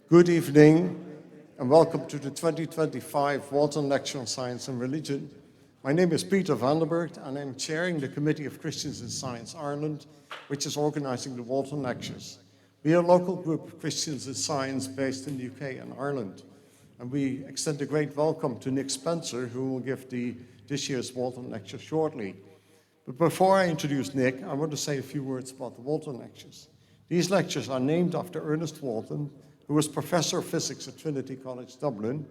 Good evening, and welcome to the 2025 Walton Lecture on Science and Religion. My name is Peter Vandenberg, and I'm chairing the Committee of Christians in Science Ireland, which is organising the Walton Lectures. We are a local group of Christians in Science based in the UK and Ireland, and we extend a great welcome to Nick Spencer, who will give this year's Walton Lecture shortly. But before I introduce Nick, I want to say a few words about the Walton Lectures. These lectures are named after Ernest Walton, who was Professor of Physics at Trinity College, Dublin.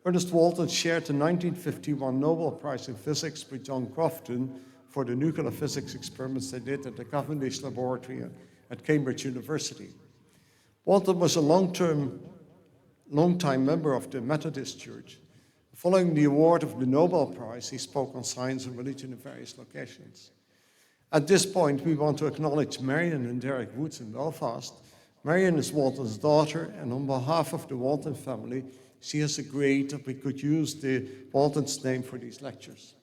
Ernest Walton shared the 1951 Nobel Prize in Physics with John Crofton for the nuclear physics experiments they did at the Cavendish Laboratory at Cambridge University. Walton was a long-time member of the Methodist Church. Following the award of the Nobel Prize, he spoke on science and religion in various locations. At this point, we want to acknowledge Marion and Derek Woods in Belfast. Marion is Walton's daughter, and on behalf of the Walton family, she has agreed that we could use the Walton's name for these lectures.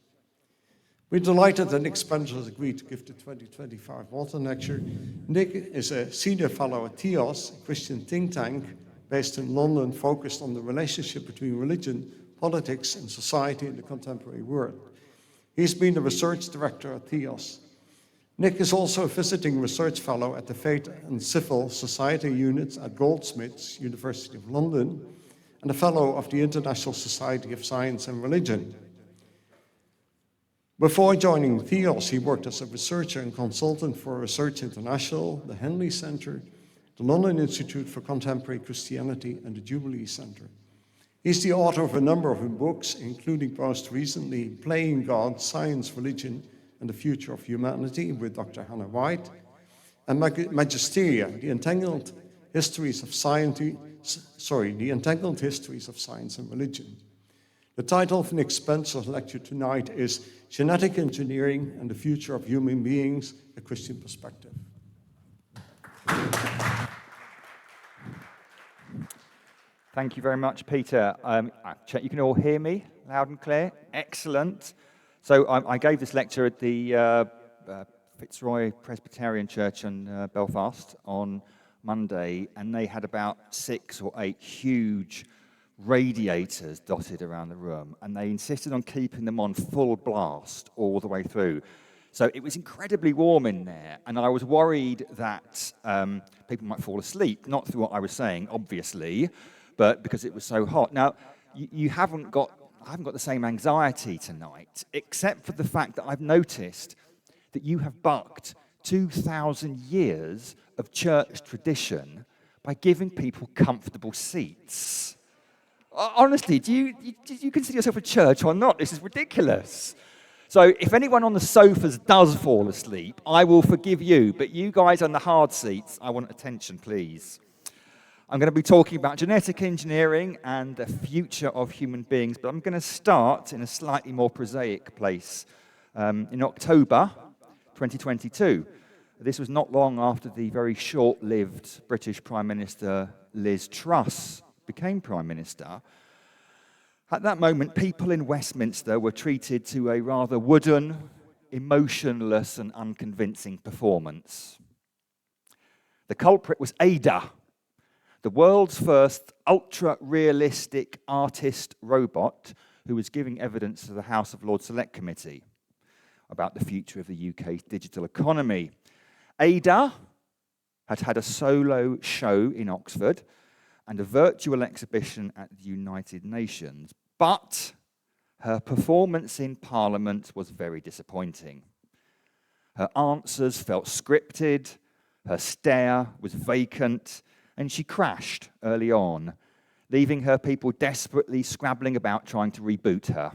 We're delighted that Nick Spencer has agreed to give the 2025 Walton Lecture. Nick is a senior fellow at Theos, a Christian think tank based in London, focused on the relationship between religion, politics, and society in the contemporary world. He's been the research director at Theos. Nick is also a visiting research fellow at the Faith and Civil Society units at Goldsmiths, University of London, and a fellow of the International Society of Science and Religion. Before joining Theos, he worked as a researcher and consultant for Research International, the Henley Centre, the London Institute for Contemporary Christianity, and the Jubilee Centre. He's the author of a number of books, including most recently Playing God, Science, Religion, and the Future of Humanity with Dr. Hannah White, and Magisteria, the Entangled Histories of Science and Religion. The title of Nick Spencer's lecture tonight is Genetic Engineering and the Future of Human Beings, a Christian Perspective. Thank you very much, Peter. You can all hear me loud and clear? Excellent. So I gave this lecture at the Fitzroy Presbyterian Church in Belfast on Monday, and they had about 6 or 8 huge radiators dotted around the room, and they insisted on keeping them on full blast all the way through. So it was incredibly warm in there, and I was worried that people might fall asleep, not through what I was saying, obviously, but because it was so hot. Now, I haven't got the same anxiety tonight, except for the fact that I've noticed that you have bucked 2,000 years of church tradition by giving people comfortable seats. Honestly, do you consider yourself a church or not? This is ridiculous. So if anyone on the sofas does fall asleep, I will forgive you, but you guys on the hard seats, I want attention, please. I'm going to be talking about genetic engineering and the future of human beings, but I'm going to start in a slightly more prosaic place. In October 2022, this was not long after the very short-lived British Prime Minister Liz Truss became Prime Minister. At that moment, people in Westminster were treated to a rather wooden, emotionless, and unconvincing performance. The culprit was Ada, the world's first ultra-realistic artist robot who was giving evidence to the House of Lords Select Committee about the future of the UK's digital economy. Ada had had a solo show in Oxford and a virtual exhibition at the United Nations, but her performance in Parliament was very disappointing. Her answers felt scripted, her stare was vacant, and she crashed early on, leaving her people desperately scrabbling about trying to reboot her.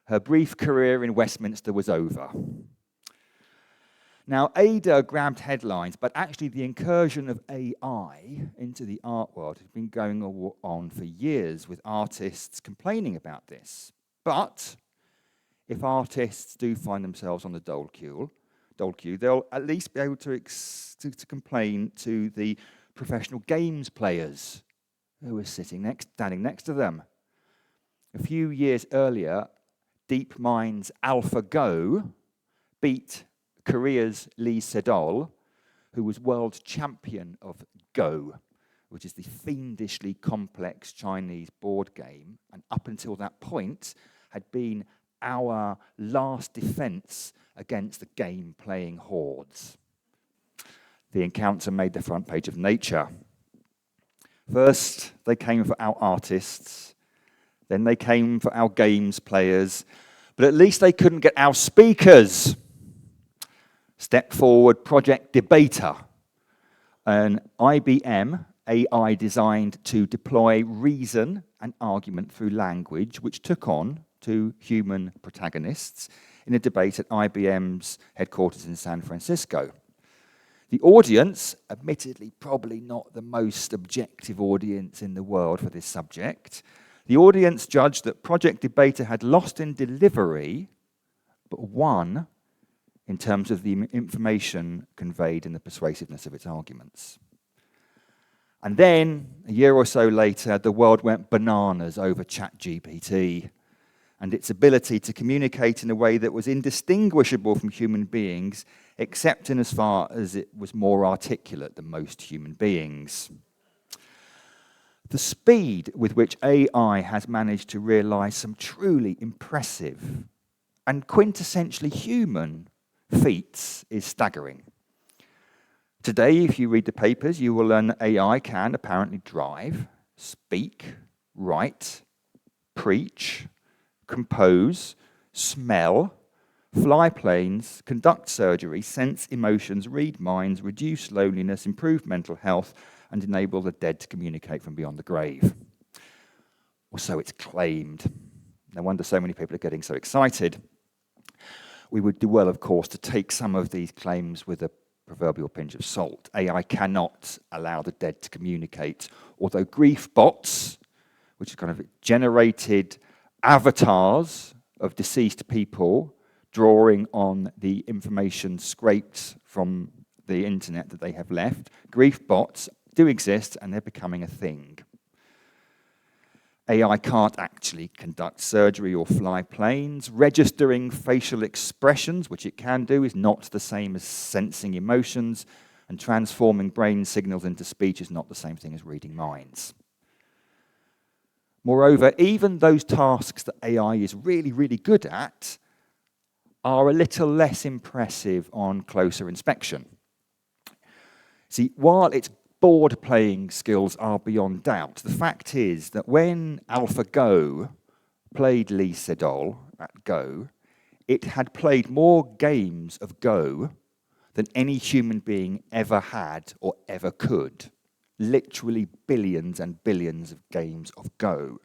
Her brief career in Westminster was over. Now, Ada grabbed headlines, but actually the incursion of AI into the art world has been going on for years, with artists complaining about this. But if artists do find themselves on the dole queue, they'll at least be able to complain to the professional games players who were standing next to them. A few years earlier, DeepMind's AlphaGo beat Korea's Lee Sedol, who was world champion of Go, which is the fiendishly complex Chinese board game, and up until that point had been our last defense against the game-playing hordes. The encounter made the front page of Nature. First, they came for our artists, then they came for our games players, but at least they couldn't get our speakers. Step forward Project Debater, an IBM AI designed to deploy reason and argument through language, which took on two human protagonists in a debate at IBM's headquarters in San Francisco. The audience, admittedly probably not the most objective audience in the world for this subject, the audience judged that Project Debater had lost in delivery, but won in terms of the information conveyed and the persuasiveness of its arguments. And then, a year or so later, the world went bananas over ChatGPT and its ability to communicate in a way that was indistinguishable from human beings, except in as far as it was more articulate than most human beings. The speed with which AI has managed to realize some truly impressive and quintessentially human feats is staggering. Today, if you read the papers, you will learn that AI can apparently drive, speak, write, preach, compose, smell, fly planes, conduct surgery, sense emotions, read minds, reduce loneliness, improve mental health, and enable the dead to communicate from beyond the grave. Or so it's claimed. No wonder so many people are getting so excited. We would do well, of course, to take some of these claims with a proverbial pinch of salt. AI cannot allow the dead to communicate, although grief bots, which is kind of generated avatars of deceased people, drawing on the information scraped from the internet that they have left, grief bots do exist and they're becoming a thing. AI can't actually conduct surgery or fly planes. Registering facial expressions, which it can do, is not the same as sensing emotions, and transforming brain signals into speech is not the same thing as reading minds. Moreover, even those tasks that AI is really, really good at are a little less impressive on closer inspection. See, while its board-playing skills are beyond doubt, the fact is that when AlphaGo played Lee Sedol at Go, it had played more games of Go than any human being ever had or ever could. Literally billions and billions of games of Go.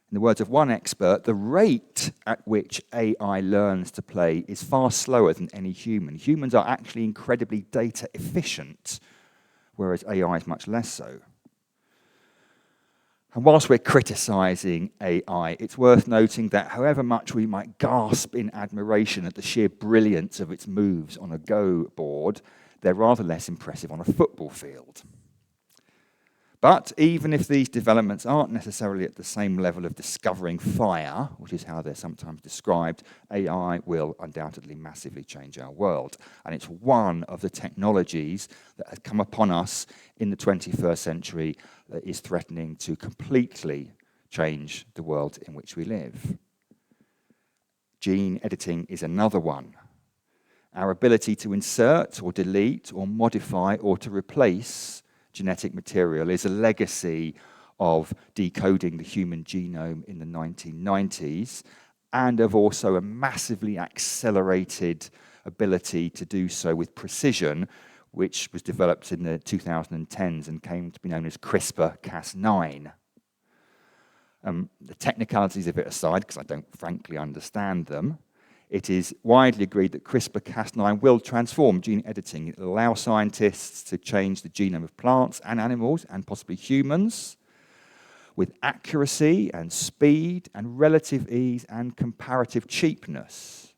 In the words of one expert, the rate at which AI learns to play is far slower than any human. Humans are actually incredibly data efficient, whereas AI is much less so. And whilst we're criticizing AI, it's worth noting that however much we might gasp in admiration at the sheer brilliance of its moves on a Go board, they're rather less impressive on a football field. But even if these developments aren't necessarily at the same level of discovering fire, which is how they're sometimes described, AI will undoubtedly massively change our world. And it's one of the technologies that has come upon us in the 21st century that is threatening to completely change the world in which we live. Gene editing is another one. Our ability to insert or delete or modify or to replace genetic material is a legacy of decoding the human genome in the 1990s and of also a massively accelerated ability to do so with precision, which was developed in the 2010s and came to be known as CRISPR-Cas9. The technicalities of it aside, because I don't frankly understand them, it is widely agreed that CRISPR-Cas9 will transform gene editing. It will allow scientists to change the genome of plants and animals, and possibly humans, with accuracy and speed and relative ease and comparative cheapness.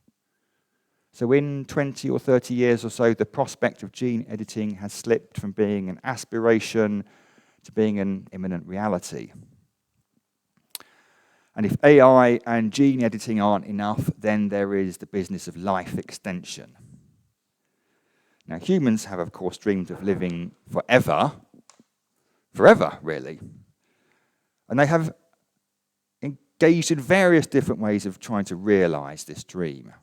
So in 20 or 30 years or so, the prospect of gene editing has slipped from being an aspiration to being an imminent reality. And if AI and gene editing aren't enough, then there is the business of life extension. Now, humans have, of course, dreamed of living forever, forever, really. And they have engaged in various different ways of trying to realize this dream.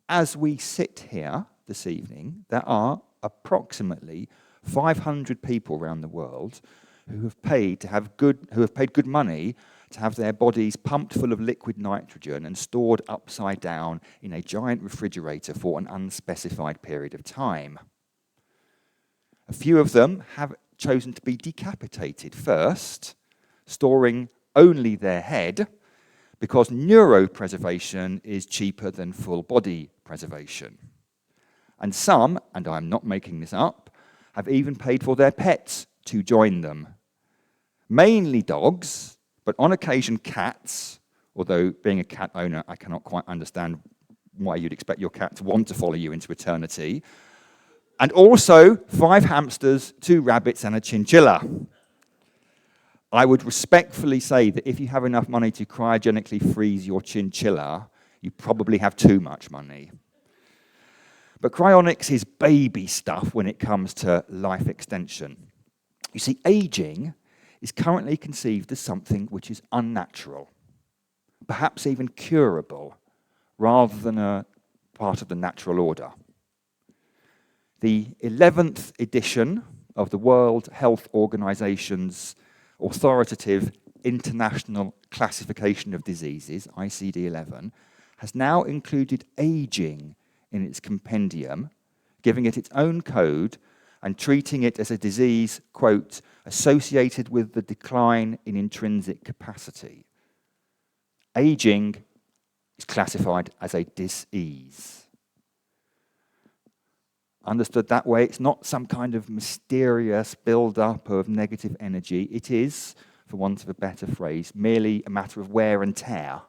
As we sit here this evening, there are approximately 500 people around the world who have paid good money to have their bodies pumped full of liquid nitrogen and stored upside down in a giant refrigerator for an unspecified period of time. A few of them have chosen to be decapitated first, storing only their head, because neuropreservation is cheaper than full body preservation. And some, and I'm not making this up, have even paid for their pets to join them. Mainly dogs, but on occasion cats, although being a cat owner, I cannot quite understand why you'd expect your cat to want to follow you into eternity. And also 5 hamsters, 2 rabbits, and a chinchilla. I would respectfully say that if you have enough money to cryogenically freeze your chinchilla, you probably have too much money. But cryonics is baby stuff when it comes to life extension. You see, aging is currently conceived as something which is unnatural, perhaps even curable, rather than a part of the natural order. The 11th edition of the World Health Organization's authoritative International Classification of Diseases, ICD-11, has now included aging in its compendium, giving it its own code and treating it as a disease, quote, associated with the decline in intrinsic capacity. Aging is classified as a dis-ease. Understood that way, it's not some kind of mysterious build-up of negative energy. It is, for want of a better phrase, merely a matter of wear and tear,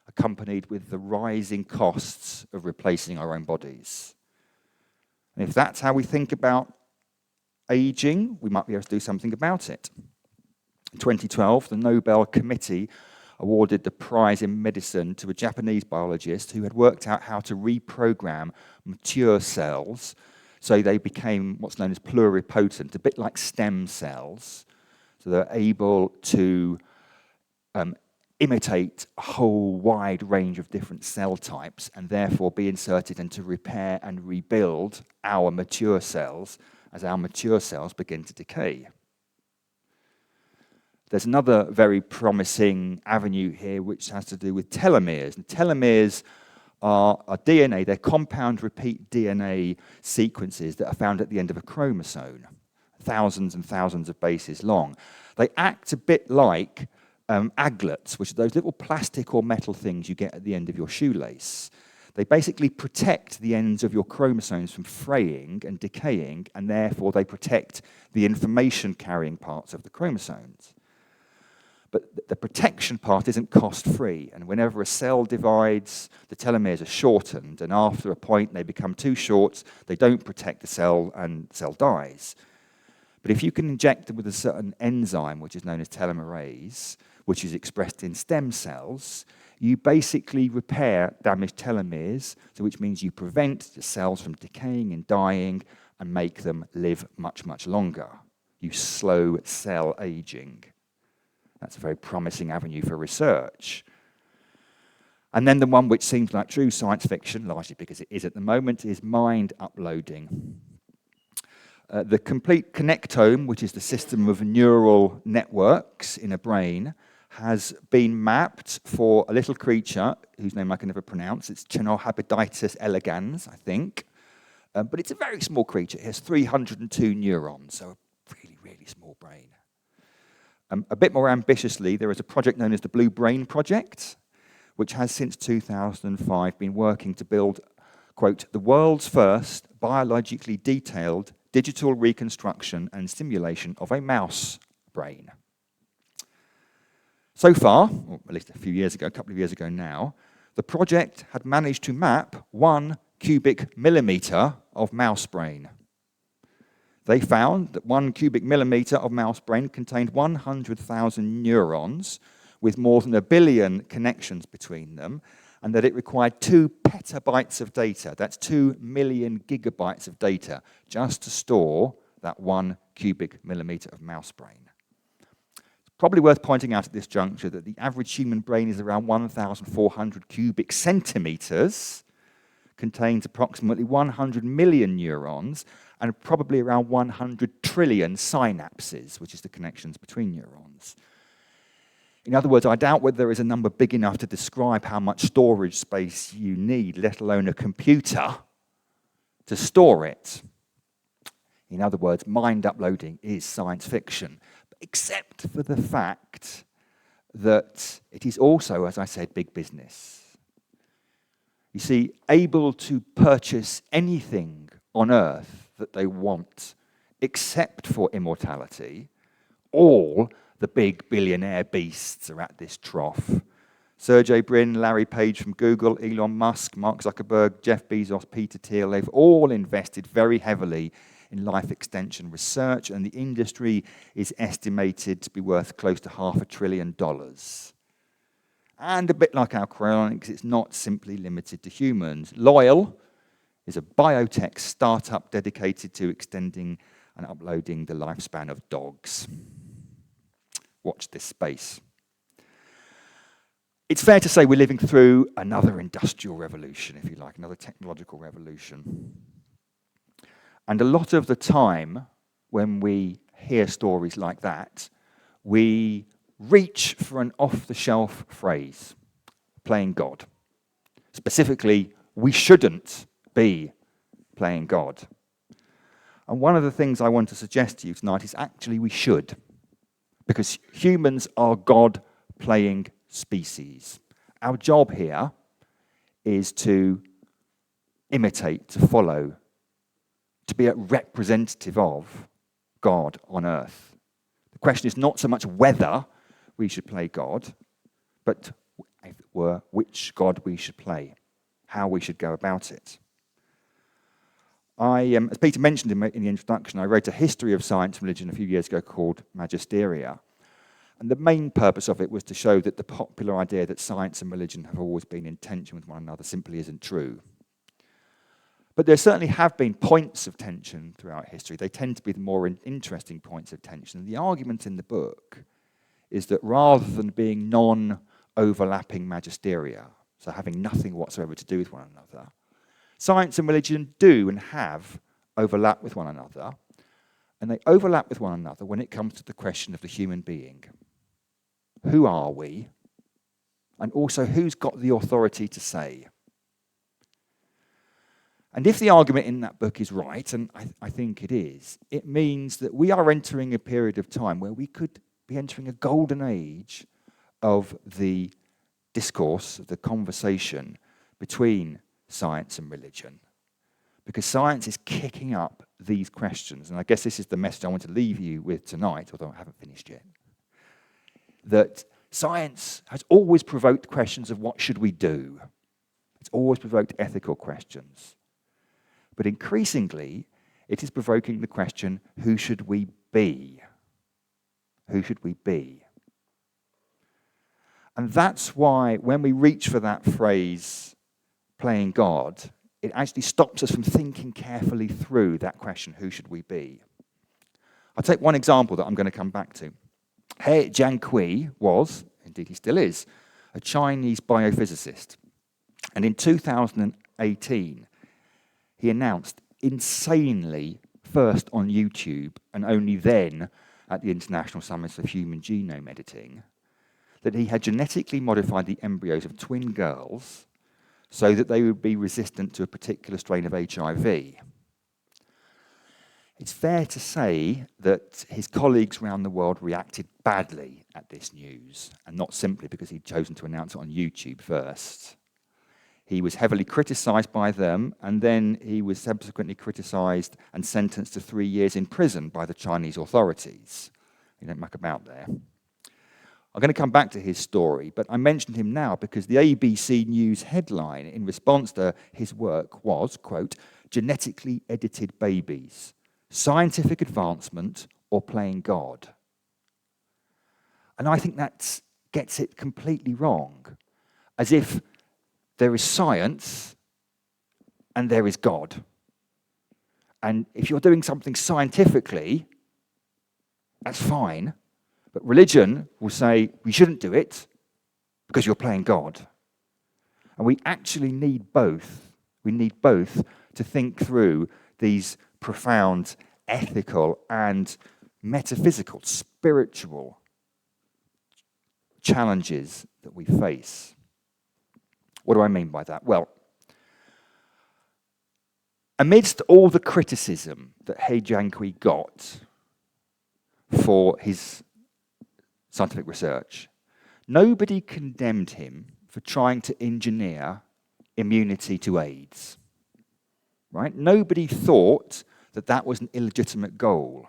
accompanied with the rising costs of replacing our own bodies. And if that's how we think about aging, we might be able to do something about it. In 2012, the Nobel Committee awarded the prize in medicine to a Japanese biologist who had worked out how to reprogram mature cells so they became what's known as pluripotent, a bit like stem cells. So they're able to imitate a whole wide range of different cell types and therefore be inserted and to repair and rebuild our mature cells as our mature cells begin to decay. There's another very promising avenue here which has to do with telomeres. And telomeres are DNA, they're compound repeat DNA sequences that are found at the end of a chromosome, thousands and thousands of bases long. They act a bit like aglets, which are those little plastic or metal things you get at the end of your shoelace. They basically protect the ends of your chromosomes from fraying and decaying, and therefore they protect the information-carrying parts of the chromosomes. But the protection part isn't cost-free, and whenever a cell divides, the telomeres are shortened, and after a point they become too short, they don't protect the cell, and the cell dies. But if you can inject them with a certain enzyme, which is known as telomerase, which is expressed in stem cells, you basically repair damaged telomeres, so which means you prevent the cells from decaying and dying and make them live much, much longer. You slow cell aging. That's a very promising avenue for research. And then the one which seems like true science fiction, largely because it is at the moment, is mind uploading. The complete connectome, which is the system of neural networks in a brain, has been mapped for a little creature whose name I can never pronounce. It's Chenohabditis elegans, I think. But it's a very small creature. It has 302 neurons, so a really, really small brain. A bit more ambitiously, there is a project known as the Blue Brain Project, which has since 2005 been working to build, quote, the world's first biologically detailed digital reconstruction and simulation of a mouse brain. So far, or at least a couple of years ago now, the project had managed to map 1 cubic millimeter of mouse brain. They found that 1 cubic millimeter of mouse brain contained 100,000 neurons with more than 1 billion connections between them, and that it required 2 petabytes of data, that's 2 million gigabytes of data, just to store that 1 cubic millimetre of mouse brain. It's probably worth pointing out at this juncture that the average human brain is around 1,400 cubic centimetres, contains approximately 100 million neurons, and probably around 100 trillion synapses, which is the connections between neurons. In other words, I doubt whether there is a number big enough to describe how much storage space you need, let alone a computer, to store it. In other words, mind uploading is science fiction, except for the fact that it is also, as I said, big business. You see, able to purchase anything on Earth that they want, except for immortality, all the big billionaire beasts are at this trough. Sergey Brin, Larry Page from Google, Elon Musk, Mark Zuckerberg, Jeff Bezos, Peter Thiel, they've all invested very heavily in life extension research, and the industry is estimated to be worth close to $500 billion. And a bit like our cryonics, it's not simply limited to humans. Loyal is a biotech startup dedicated to extending and uploading the lifespan of dogs. Watch this space. It's fair to say we're living through another industrial revolution, if you like, another technological revolution. And a lot of the time, when we hear stories like that, we reach for an off-the-shelf phrase, playing God. Specifically, we shouldn't be playing God. And one of the things I want to suggest to you tonight is actually we should, because humans are God-playing species. Our job here is to imitate, to follow, to be a representative of God on earth. The question is not so much whether we should play God, but, if it were, which God we should play, how we should go about it. As Peter mentioned in the introduction, I wrote a history of science and religion a few years ago called Magisteria. And the main purpose of it was to show that the popular idea that science and religion have always been in tension with one another simply isn't true. But there certainly have been points of tension throughout history. They tend to be the more interesting points of tension. And the argument in the book is that rather than being non-overlapping magisteria, so having nothing whatsoever to do with one another, science and religion do and have overlapped with one another. And they overlap with one another when it comes to the question of the human being. Who are we? And also, who's got the authority to say? And if the argument in that book is right, and I think it is, it means that we are entering a period of time where we could be entering a golden age of the discourse, the conversation between science and religion. Because science is kicking up these questions. And I guess this is the message I want to leave you with tonight, although I haven't finished yet. That science has always provoked questions of what should we do. It's always provoked ethical questions. But increasingly, it is provoking the question, who should we be? Who should we be? And that's why when we reach for that phrase, playing God, it actually stops us from thinking carefully through that question, who should we be? I'll take one example that I'm going to come back to. He Jiankui was, indeed he still is, a Chinese biophysicist. And in 2018, he announced insanely, first on YouTube and only then at the International Summit for Human Genome Editing, that he had genetically modified the embryos of twin girls so that they would be resistant to a particular strain of HIV. It's fair to say that his colleagues around the world reacted badly at this news, and not simply because he'd chosen to announce it on YouTube first. He was heavily criticized by them, and then he was subsequently criticized and sentenced to 3 years in prison by the Chinese authorities. You don't muck about there. I'm going to come back to his story, but I mentioned him now because the ABC News headline in response to his work was, quote, "Genetically edited babies, scientific advancement or playing God?" And I think that gets it completely wrong, as if there is science and there is God. And if you're doing something scientifically, That's fine. But religion will say we shouldn't do it because you're playing God. And we actually need both. We need both to think through these profound ethical and metaphysical, spiritual challenges that we face. What do I mean by that? Well, amidst all the criticism that He Jiankui got for his scientific research, nobody condemned him for trying to engineer immunity to AIDS. Right? Nobody thought that that was an illegitimate goal.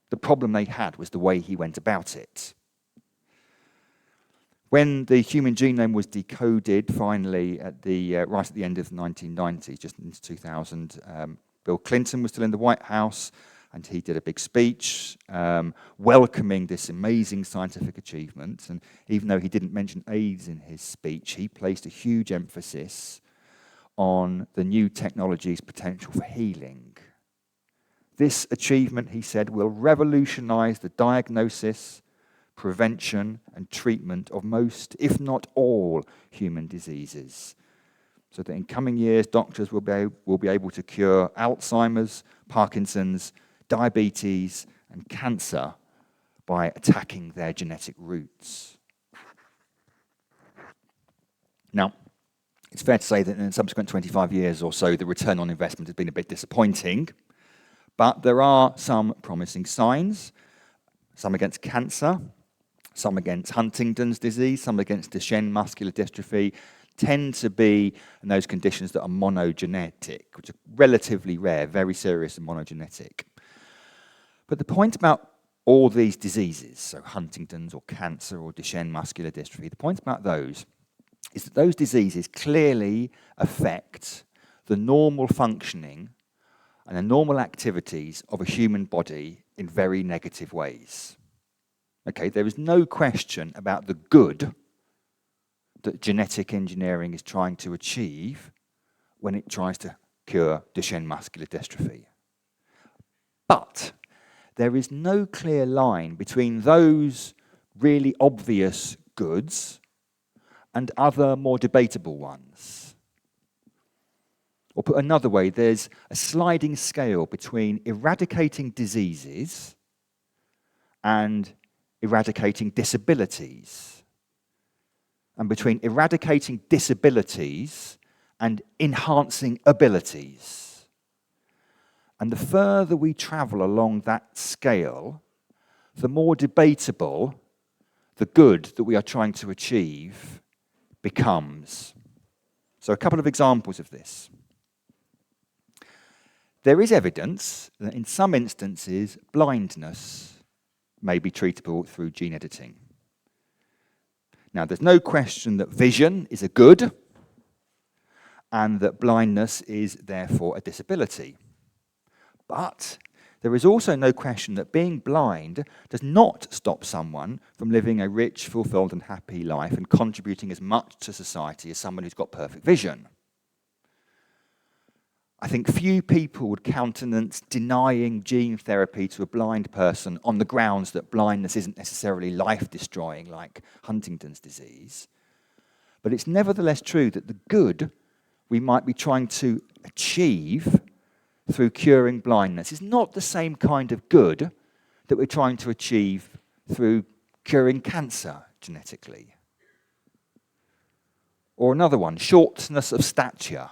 The problem they had was the way he went about it. When the human genome was decoded finally right at the end of the 1990s, just into 2000, Bill Clinton was still in the White House, and he did a big speech welcoming this amazing scientific achievement. And even though he didn't mention AIDS in his speech, he placed a huge emphasis on the new technology's potential for healing. This achievement, he said, will revolutionize the diagnosis, prevention, and treatment of most, if not all, human diseases, so that in coming years, doctors will be able to cure Alzheimer's, Parkinson's, diabetes, and cancer by attacking their genetic roots. Now, it's fair to say that in the subsequent 25 years or so, the return on investment has been a bit disappointing, but there are some promising signs, some against cancer, some against Huntington's disease, some against Duchenne muscular dystrophy, tend to be in those conditions that are monogenetic, which are relatively rare, very serious and monogenetic. But the point about all these diseases, so Huntington's or cancer or Duchenne muscular dystrophy, the point about those is that those diseases clearly affect the normal functioning and the normal activities of a human body in very negative ways. Okay, there is no question about the good that genetic engineering is trying to achieve when it tries to cure Duchenne muscular dystrophy. But there is no clear line between those really obvious goods and other more debatable ones. Or put another way, there's a sliding scale between eradicating diseases and eradicating disabilities, and between eradicating disabilities and enhancing abilities. And the further we travel along that scale, the more debatable the good that we are trying to achieve becomes. So a couple of examples of this. There is evidence that in some instances, blindness may be treatable through gene editing. Now, there's no question that vision is a good and that blindness is therefore a disability. But there is also no question that being blind does not stop someone from living a rich, fulfilled, and happy life and contributing as much to society as someone who's got perfect vision. I think few people would countenance denying gene therapy to a blind person on the grounds that blindness isn't necessarily life-destroying like Huntington's disease. But it's nevertheless true that the good we might be trying to achieve through curing blindness is not the same kind of good that we're trying to achieve through curing cancer genetically. Or another one, shortness of stature.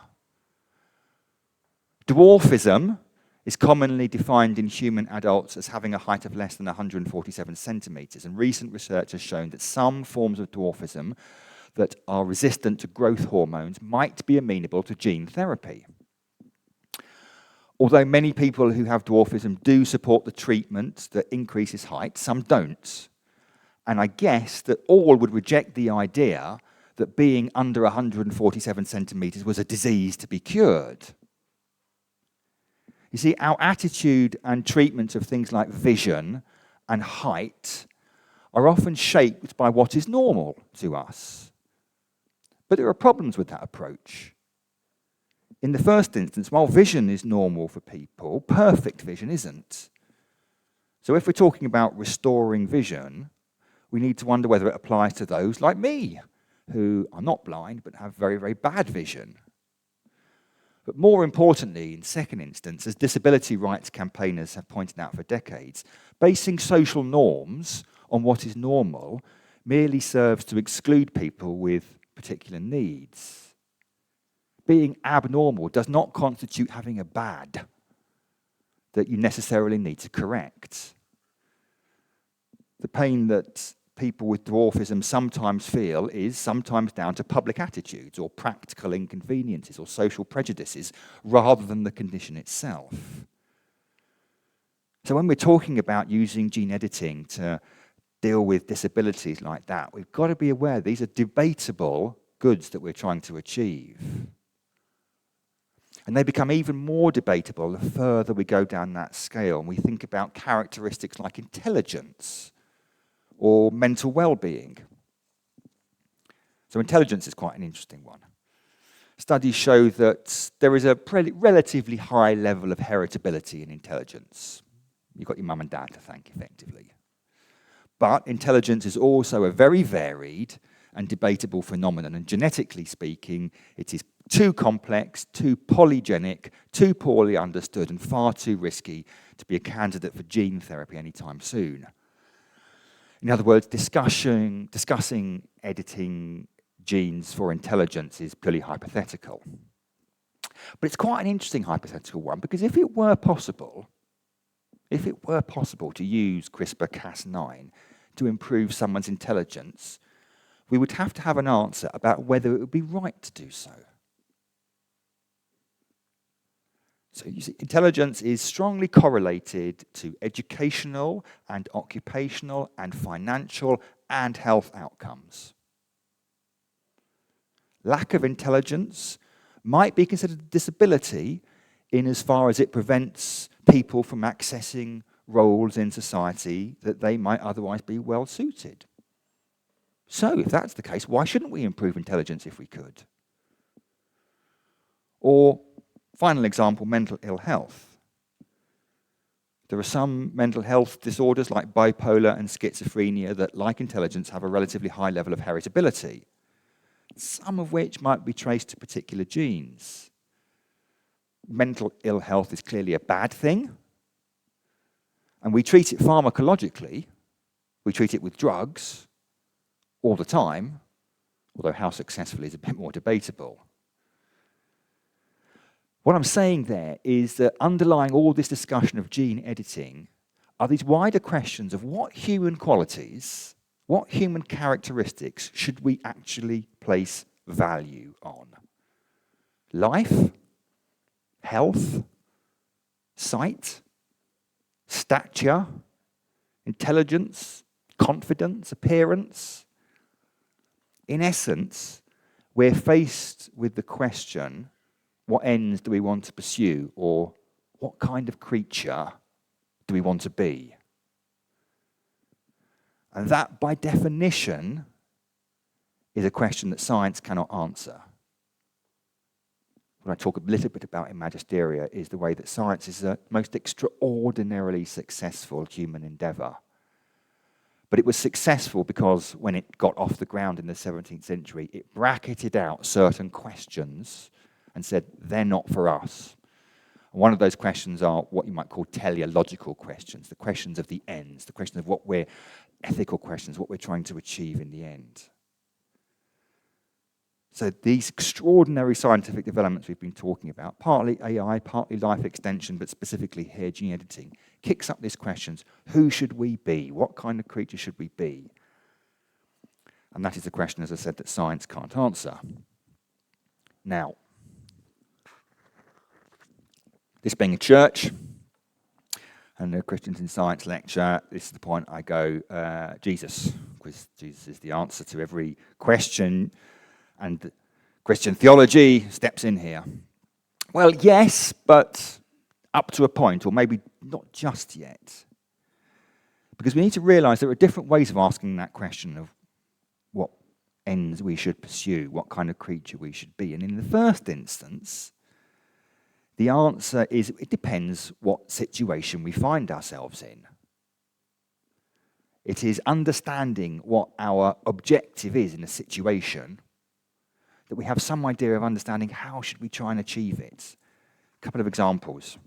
Dwarfism is commonly defined in human adults as having a height of less than 147 centimeters, and recent research has shown that some forms of dwarfism that are resistant to growth hormones might be amenable to gene therapy. Although many people who have dwarfism do support the treatment that increases height, some don't. And I guess that all would reject the idea that being under 147 centimeters was a disease to be cured. You see, our attitude and treatment of things like vision and height are often shaped by what is normal to us. But there are problems with that approach. In the first instance, while vision is normal for people, perfect vision isn't. So if we're talking about restoring vision, we need to wonder whether it applies to those like me, who are not blind but have very, very bad vision. But more importantly, in second instance, as disability rights campaigners have pointed out for decades, basing social norms on what is normal merely serves to exclude people with particular needs. Being abnormal does not constitute having a bad that you necessarily need to correct. The pain that people with dwarfism sometimes feel is sometimes down to public attitudes or practical inconveniences or social prejudices rather than the condition itself. So when we're talking about using gene editing to deal with disabilities like that, we've got to be aware these are debatable goods that we're trying to achieve. And they become even more debatable the further we go down that scale and we think about characteristics like intelligence or mental well-being. So intelligence is quite an interesting one. Studies show that there is a relatively high level of heritability in intelligence. You've got your mum and dad to thank, effectively. But intelligence is also a very varied and debatable phenomenon, and genetically speaking, it is too complex, too polygenic, too poorly understood, and far too risky to be a candidate for gene therapy anytime soon. In other words, discussing editing genes for intelligence is purely hypothetical. But it's quite an interesting hypothetical one, because if it were possible to use CRISPR-Cas9 to improve someone's intelligence, we would have to have an answer about whether it would be right to do so. So you see, intelligence is strongly correlated to educational and occupational and financial and health outcomes. Lack of intelligence might be considered a disability in as far as it prevents people from accessing roles in society that they might otherwise be well suited. So if that's the case, why shouldn't we improve intelligence if we could? Or, final example, mental ill health. There are some mental health disorders like bipolar and schizophrenia that, like intelligence, have a relatively high level of heritability, some of which might be traced to particular genes. Mental ill health is clearly a bad thing, and we treat it pharmacologically. We treat it with drugs all the time, although how successfully is a bit more debatable. What I'm saying there is that underlying all this discussion of gene editing are these wider questions of what human qualities, what human characteristics should we actually place value on? Life, health, sight, stature, intelligence, confidence, appearance. In essence, we're faced with the question, what ends do we want to pursue, or what kind of creature do we want to be? And that, by definition, is a question that science cannot answer. What I talk a little bit about in Magisteria is the way that science is the most extraordinarily successful human endeavour. But it was successful because when it got off the ground in the 17th century, it bracketed out certain questions and said, they're not for us. And one of those questions are what you might call teleological questions, the questions of the ends, the questions of what we're, ethical questions, what we're trying to achieve in the end. So these extraordinary scientific developments we've been talking about, partly AI, partly life extension, but specifically here gene editing, kicks up these questions. Who should we be? What kind of creature should we be? And that is a question, as I said, that science can't answer. Now, this being a church and a Christians in Science lecture, this is the point I go, Jesus, because Jesus is the answer to every question. And Christian theology steps in here. Well, yes, but up to a point, or maybe not just yet. Because we need to realize there are different ways of asking that question of what ends we should pursue, what kind of creature we should be. And in the first instance, the answer is it depends what situation we find ourselves in. It is understanding what our objective is in a situation, that we have some idea of understanding how should we try and achieve it. A couple of examples.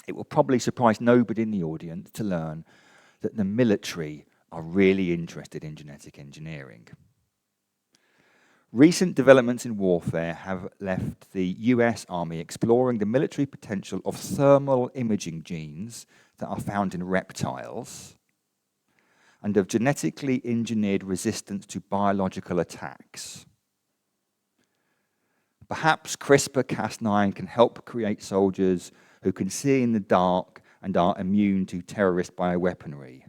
It will probably surprise nobody in the audience to learn that the military are really interested in genetic engineering. Recent developments in warfare have left the US Army exploring the military potential of thermal imaging genes that are found in reptiles and of genetically engineered resistance to biological attacks. Perhaps CRISPR-Cas9 can help create soldiers who can see in the dark and are immune to terrorist bioweaponry.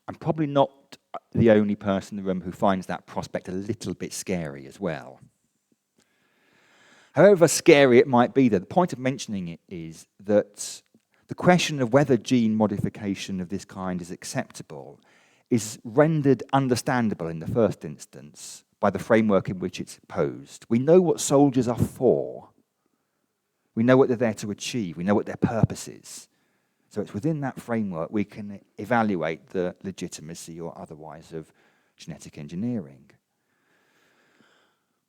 I'm probably not the only person in the room who finds that prospect a little bit scary as well. However scary it might be, the point of mentioning it is that the question of whether gene modification of this kind is acceptable is rendered understandable in the first instance by the framework in which it's posed. We know what soldiers are for. We know what they're there to achieve. We know what their purpose is. So it's within that framework we can evaluate the legitimacy or otherwise of genetic engineering.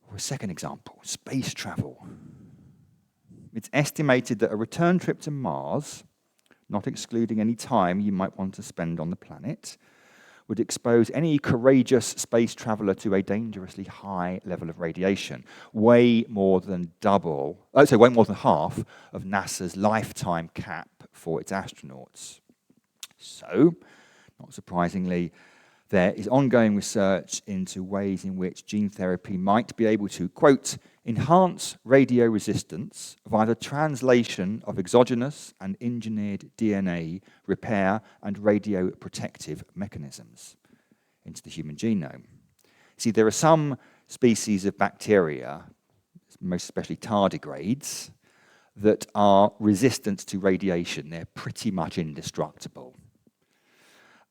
Or a second example, space travel. It's estimated that a return trip to Mars, not excluding any time you might want to spend on the planet, would expose any courageous space traveler to a dangerously high level of radiation, way more than half of NASA's lifetime cap for its astronauts. So, not surprisingly, there is ongoing research into ways in which gene therapy might be able to, quote, enhance radio resistance via the translation of exogenous and engineered DNA repair and radio protective mechanisms into the human genome. See, there are some species of bacteria, most especially tardigrades, that are resistant to radiation. They're pretty much indestructible.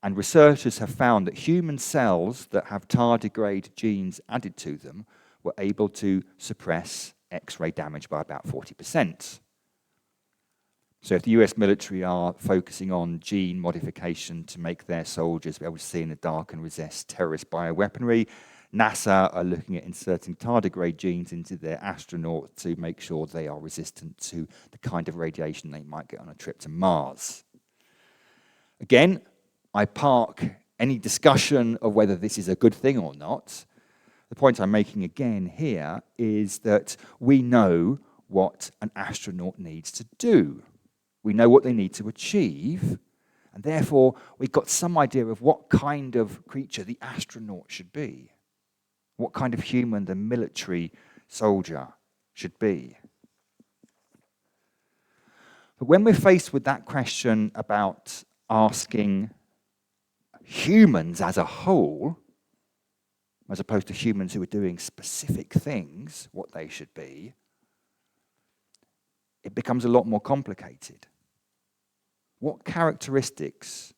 And researchers have found that human cells that have tardigrade genes added to them were able to suppress X-ray damage by about 40%. So if the US military are focusing on gene modification to make their soldiers be able to see in the dark and resist terrorist bioweaponry, NASA are looking at inserting tardigrade genes into their astronauts to make sure they are resistant to the kind of radiation they might get on a trip to Mars. Again, I park any discussion of whether this is a good thing or not. The point I'm making again here is that we know what an astronaut needs to do. We know what they need to achieve, and therefore we've got some idea of what kind of creature the astronaut should be, what kind of human the military soldier should be. But when we're faced with that question about asking humans as a whole, as opposed to humans who are doing specific things, what they should be, it becomes a lot more complicated. What characteristics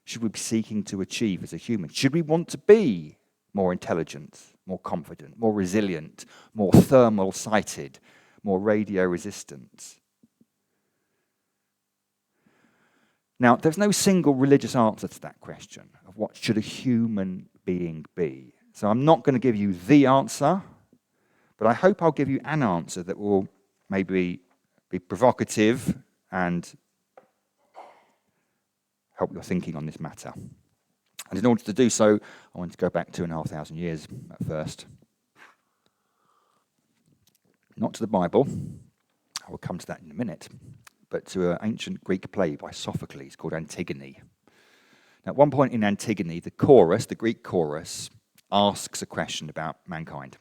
should we be seeking to achieve as a human? Should we want to be more intelligent, more confident, more resilient, more thermal sighted, more radio resistant? Now, there's no single religious answer to that question of what should a human being be. So I'm not going to give you the answer, but I hope I'll give you an answer that will maybe be provocative and help your thinking on this matter. And in order to do so, I want to go back 2,500 years at first. Not to the Bible, I will come to that in a minute, but to an ancient Greek play by Sophocles called Antigone. Now, at one point in Antigone, the chorus, the Greek chorus, asks a question about mankind.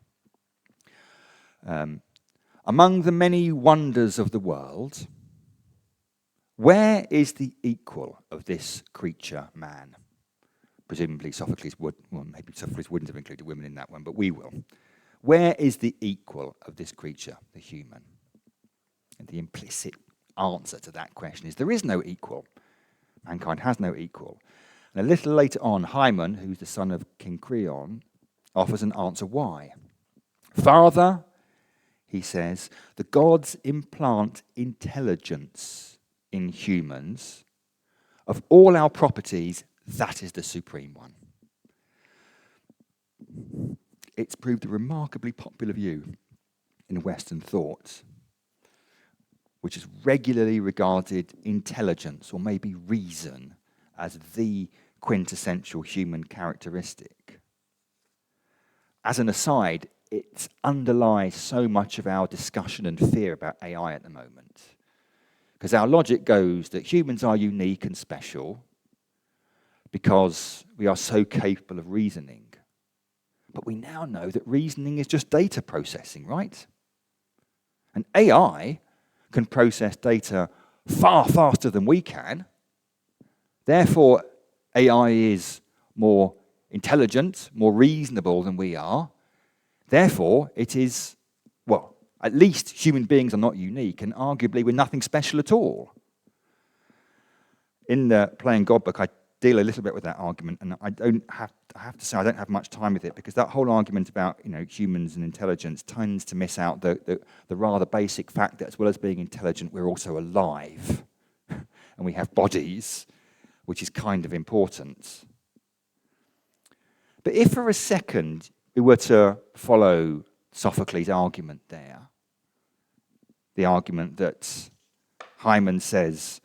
Among the many wonders of the world, where is the equal of this creature, man? Presumably Sophocles would, well, maybe Sophocles wouldn't have included women in that one, but we will. Where is the equal of this creature, the human? And the implicit answer to that question is there is no equal. Mankind has no equal. And a little later on, Hymen, who's the son of King Creon, offers an answer why. Father, he says, the gods implant intelligence in humans Of all our properties, that is the supreme one. It's proved a remarkably popular view in Western thought, which has regularly regarded intelligence, or maybe reason, as the quintessential human characteristic. As an aside, it underlies so much of our discussion and fear about AI at the moment. Because our logic goes that humans are unique and special because we are so capable of reasoning. But we now know that reasoning is just data processing, right? And AI can process data far faster than we can. Therefore, AI is more intelligent, more reasonable than we are. Therefore, it is, well, at least human beings are not unique, and arguably we're nothing special at all. In the Playing God book, I deal a little bit with that argument, and I have to say I don't have much time with it, because that whole argument about humans and intelligence tends to miss out the rather basic fact that as well as being intelligent, we're also alive, and we have bodies, which is kind of important. But if for a second we were to follow Sophocles' argument there, the argument that Hyman says,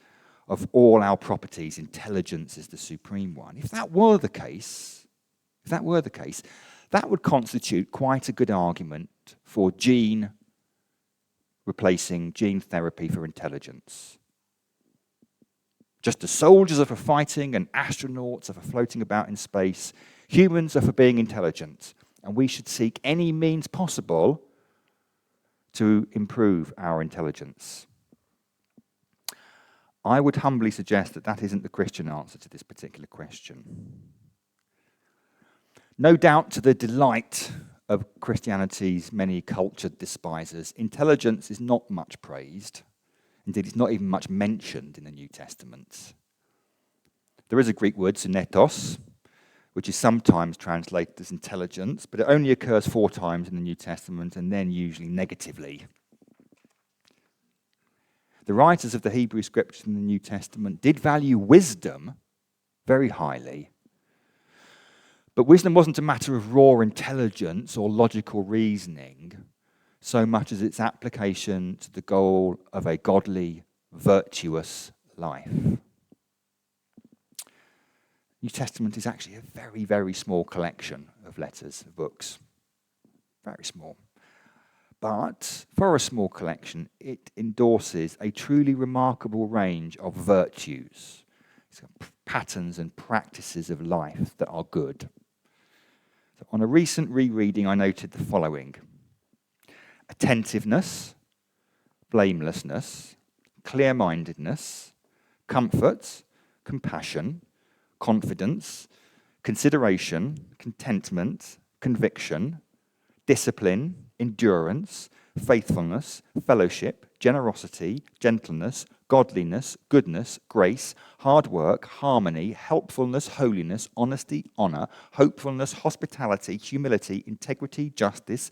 of all our properties, intelligence is the supreme one. If that were the case, that would constitute quite a good argument for gene replacing gene therapy for intelligence. Just as soldiers are for fighting and astronauts are for floating about in space, humans are for being intelligent, and we should seek any means possible to improve our intelligence. I would humbly suggest that that isn't the Christian answer to this particular question. No doubt to the delight of Christianity's many cultured despisers, intelligence is not much praised. Indeed, it's not even much mentioned in the New Testament. There is a Greek word, synetos, which is sometimes translated as intelligence, but it only occurs 4 times in the New Testament, and then usually negatively. The writers of the Hebrew Scriptures in the New Testament did value wisdom very highly. But wisdom wasn't a matter of raw intelligence or logical reasoning, so much as its application to the goal of a godly, virtuous life. New Testament is actually a very, very small collection of letters, of books. Very small. But for a small collection, it endorses a truly remarkable range of virtues, patterns and practices of life that are good. So on a recent rereading, I noted the following: attentiveness, blamelessness, clear-mindedness, comfort, compassion, confidence, consideration, contentment, conviction, discipline, endurance, faithfulness, fellowship, generosity, gentleness, godliness, goodness, grace, hard work, harmony, helpfulness, holiness, honesty, honor, hopefulness, hospitality, humility, integrity, justice,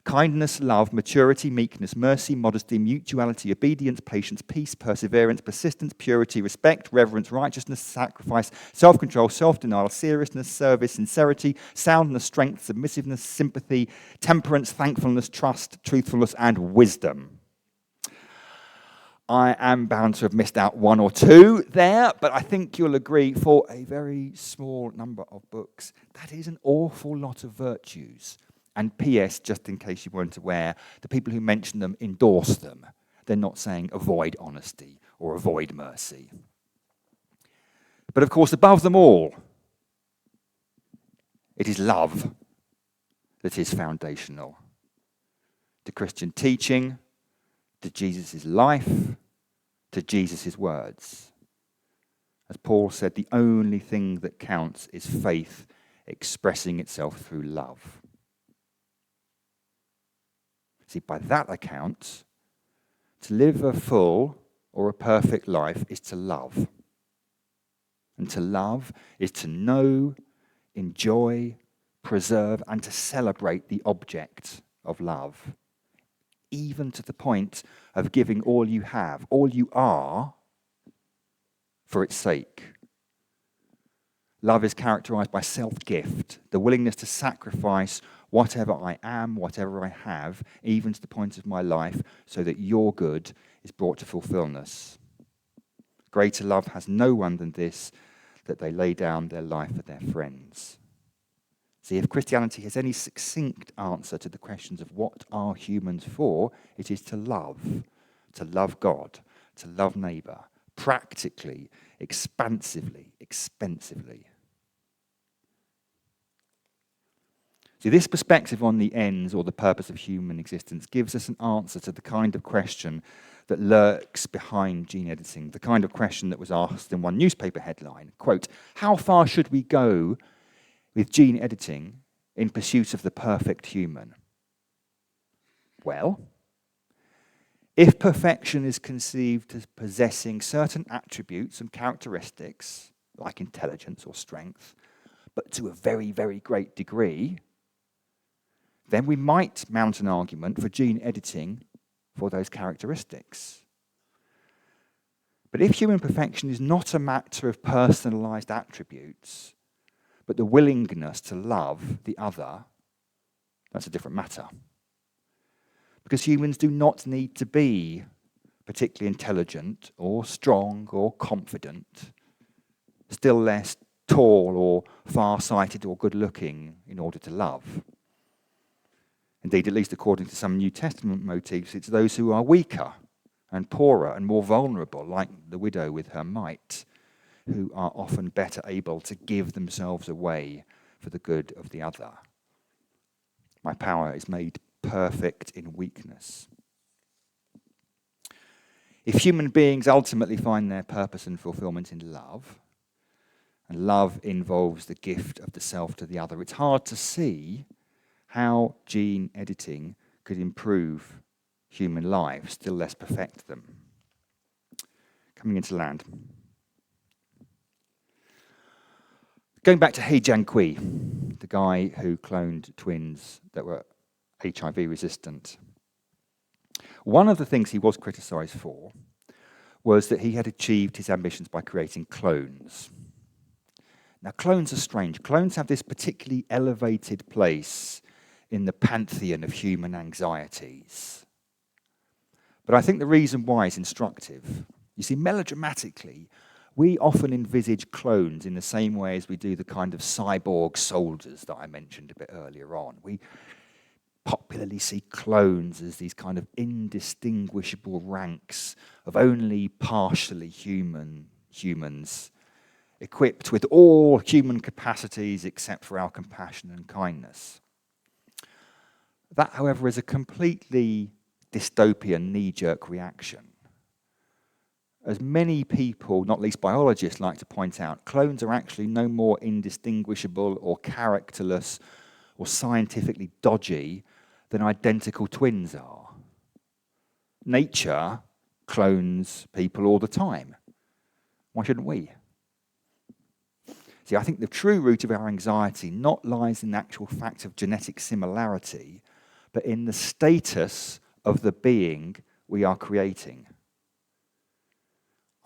kindness, love, maturity, meekness, mercy, modesty, mutuality, obedience, patience, peace, perseverance, persistence, purity, respect, reverence, righteousness, sacrifice, self-control, self-denial, seriousness, service, sincerity, soundness, strength, submissiveness, sympathy, temperance, thankfulness, trust, truthfulness, and wisdom. I am bound to have missed out 1 or 2 there, but I think you'll agree for a very small number of books, that is an awful lot of virtues. And P.S., just in case you weren't aware, the people who mention them endorse them. They're not saying avoid honesty or avoid mercy. But of course, above them all, it is love that is foundational. To Christian teaching, to Jesus' life, to Jesus' words. As Paul said, the only thing that counts is faith expressing itself through love. See, by that account, to live a full or a perfect life is to love. And to love is to know, enjoy, preserve, and to celebrate the object of love, even to the point of giving all you have, all you are, for its sake. Love is characterized by self-gift, the willingness to sacrifice whatever I am, whatever I have, even to the point of my life, so that your good is brought to fulfillment. Greater love has no one than this, that they lay down their life for their friends. See, if Christianity has any succinct answer to the questions of what are humans for, it is to love God, to love neighbour, practically, expansively, expensively. See, this perspective on the ends or the purpose of human existence gives us an answer to the kind of question that lurks behind gene editing, the kind of question that was asked in one newspaper headline, quote, "How far should we go with gene editing in pursuit of the perfect human?" Well, if perfection is conceived as possessing certain attributes and characteristics, like intelligence or strength, but to a very, very great degree, then we might mount an argument for gene editing for those characteristics. But if human perfection is not a matter of personalized attributes, but the willingness to love the other, that's a different matter. Because humans do not need to be particularly intelligent or strong or confident, still less tall or far-sighted or good-looking in order to love. Indeed, at least according to some New Testament motifs, it's those who are weaker and poorer and more vulnerable, like the widow with her mite, who are often better able to give themselves away for the good of the other. My power is made perfect in weakness. If human beings ultimately find their purpose and fulfillment in love, and love involves the gift of the self to the other, it's hard to see how gene editing could improve human lives, still less perfect them. Coming into land. Going back to He Jiankui, the guy who cloned twins that were HIV resistant. One of the things he was criticised for was that he had achieved his ambitions by creating clones. Now, clones are strange. Clones have this particularly elevated place in the pantheon of human anxieties. But I think the reason why is instructive. You see, melodramatically, we often envisage clones in the same way as we do the kind of cyborg soldiers that I mentioned a bit earlier on. We popularly see clones as these kind of indistinguishable ranks of only partially humans, equipped with all human capacities except for our compassion and kindness. That, however, is a completely dystopian knee-jerk reaction. As many people, not least biologists, like to point out, clones are actually no more indistinguishable or characterless or scientifically dodgy than identical twins are. Nature clones people all the time. Why shouldn't we? See, I think the true root of our anxiety not lies in the actual fact of genetic similarity, but in the status of the being we are creating.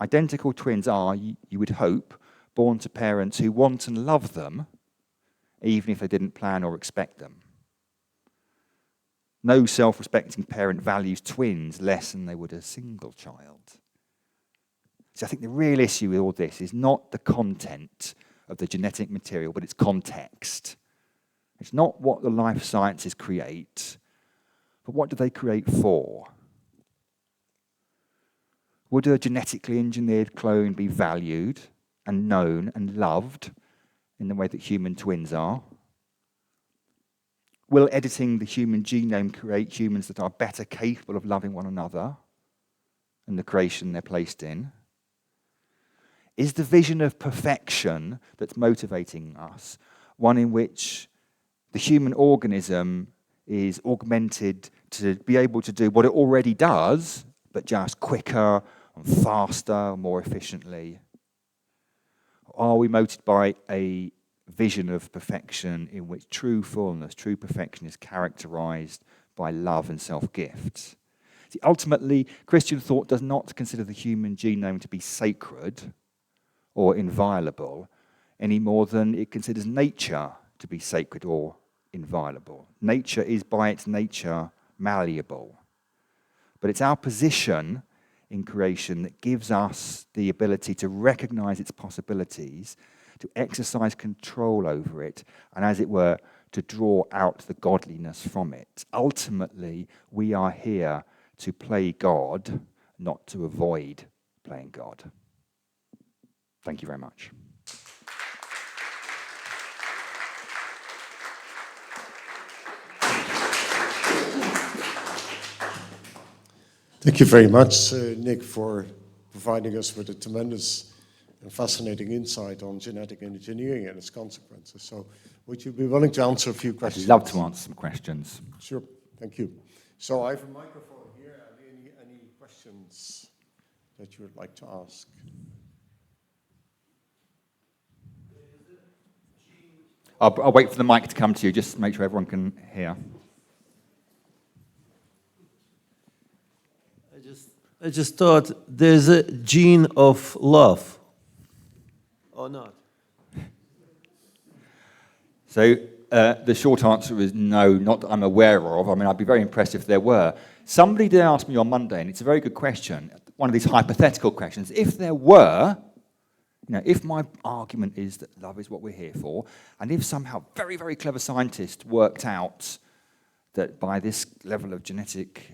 Identical twins are, you would hope, born to parents who want and love them, even if they didn't plan or expect them. No self-respecting parent values twins less than they would a single child. So I think the real issue with all this is not the content of the genetic material, but its context. It's not what the life sciences create, but what do they create for? Would a genetically engineered clone be valued and known and loved in the way that human twins are? Will editing the human genome create humans that are better capable of loving one another and the creation they're placed in? Is the vision of perfection that's motivating us one in which the human organism is augmented to be able to do what it already does, but just quicker and faster, more efficiently? Are we motivated by a vision of perfection in which true fullness, true perfection is characterized by love and self-gift? See, ultimately, Christian thought does not consider the human genome to be sacred, or inviolable any more than it considers nature to be sacred or inviolable. Nature is by its nature malleable. But it's our position in creation that gives us the ability to recognize its possibilities, to exercise control over it, and as it were, to draw out the godliness from it. Ultimately, we are here to play God, not to avoid playing God. Thank you very much. Thank you very much, Nick, for providing us with a tremendous and fascinating insight on genetic engineering and its consequences. So would you be willing to answer a few questions? I'd love to answer some questions. Sure, thank you. So I have a microphone here. Any questions that you would like to ask? I'll wait for the mic to come to you, just to make sure everyone can hear. I just thought there's a gene of love, or not? So the short answer is no, not that I'm aware of. I mean, I'd be very impressed if there were. Somebody did ask me on Monday, and it's a very good question, one of these hypothetical questions. If there were, if my argument is that love is what we're here for, and if somehow very, very clever scientists worked out that by this level of genetic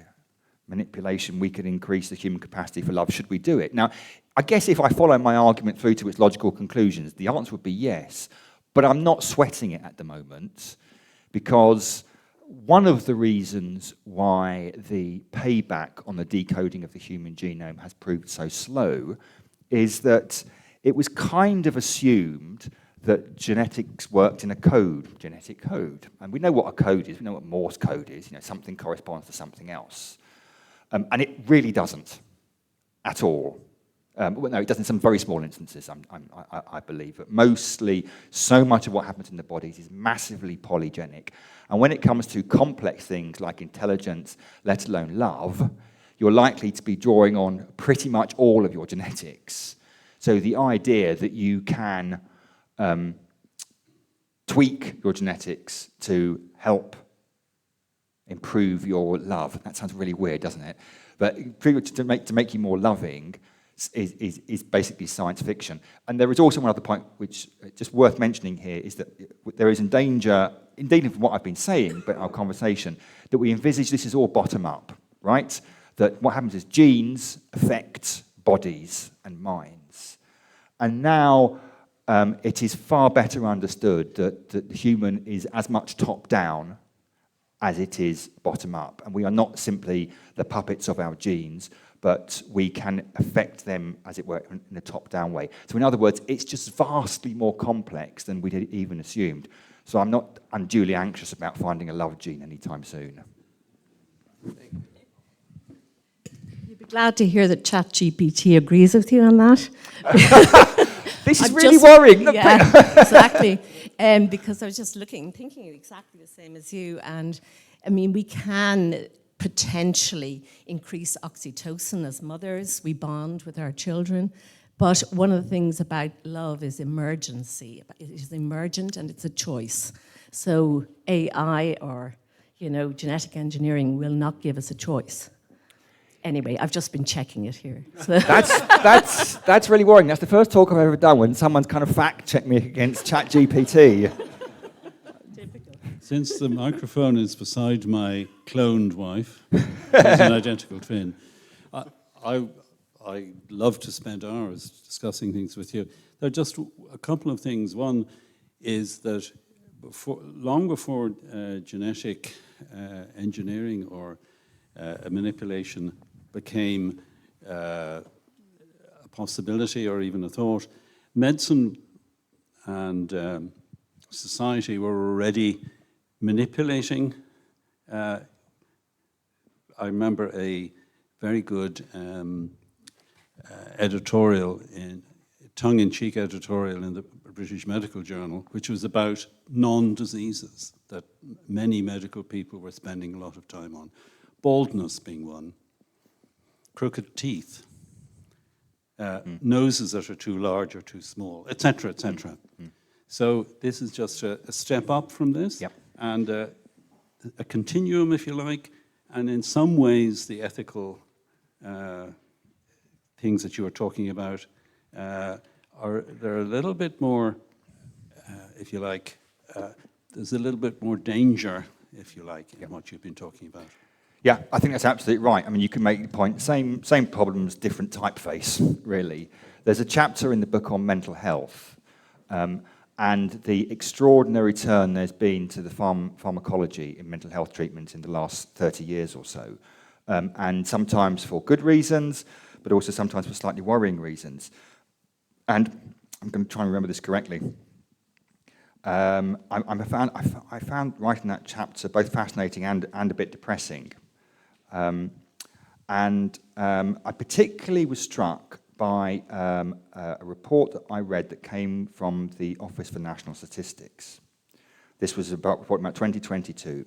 manipulation we could increase the human capacity for love, should we do it? Now, I guess if I follow my argument through to its logical conclusions, the answer would be yes, but I'm not sweating it at the moment, because one of the reasons why the payback on the decoding of the human genome has proved so slow is that it was kind of assumed that genetics worked in a genetic code. And we know what a code is, we know what Morse code is, something corresponds to something else. And it really doesn't, at all. Well, no, it does in some very small instances, I believe. But mostly, so much of what happens in the bodies is massively polygenic. And when it comes to complex things like intelligence, let alone love, you're likely to be drawing on pretty much all of your genetics. So the idea that you can tweak your genetics to help improve your love. That sounds really weird, doesn't it? But to make you more loving is basically science fiction. And there is also one other point which is just worth mentioning here, is that there is in danger from what I've been saying, but our conversation, that we envisage this is all bottom up, right? That what happens is genes affect bodies and minds. And now it is far better understood that the human is as much top down as it is bottom up. And we are not simply the puppets of our genes, but we can affect them, as it were, in a top-down way. So in other words, it's just vastly more complex than we'd even assumed. So I'm not unduly anxious about finding a love gene anytime soon. You'd be glad to hear that ChatGPT agrees with you on that. This is really worrying. Look, yeah, exactly. Because I was just thinking exactly the same as you. And I mean, we can potentially increase oxytocin as mothers. We bond with our children. But one of the things about love is emergency. It is emergent and it's a choice. So AI or, genetic engineering will not give us a choice. Anyway, I've just been checking it here. So. That's really worrying. That's the first talk I've ever done when someone's kind of fact-checked me against ChatGPT. Since the microphone is beside my cloned wife, who's an identical twin, I love to spend hours discussing things with you. There are just a couple of things. One is that long before genetic engineering or manipulation became a possibility or even a thought, medicine and society were already manipulating. I remember a very good editorial, tongue-in-cheek editorial in the British Medical Journal, which was about non-diseases that many medical people were spending a lot of time on. Baldness being one, crooked teeth, noses that are too large or too small, etc., etc. So this is just a step up from this, Yep. and a continuum, if you like, and in some ways the ethical things that you were talking about they're a little bit more, if you like, there's a little bit more danger, if you like, in what you've been talking about. Yeah, I think that's absolutely right. I mean, you can make the point, same problems, different typeface, really. There's a chapter in the book on mental health, and the extraordinary turn there's been to the pharmacology in mental health treatment in the last 30 years or so, and sometimes for good reasons, but also sometimes for slightly worrying reasons. And I'm going to try and remember this correctly. I found writing that chapter both fascinating and a bit depressing. I particularly was struck by a report that I read that came from the Office for National Statistics. This was about 2022,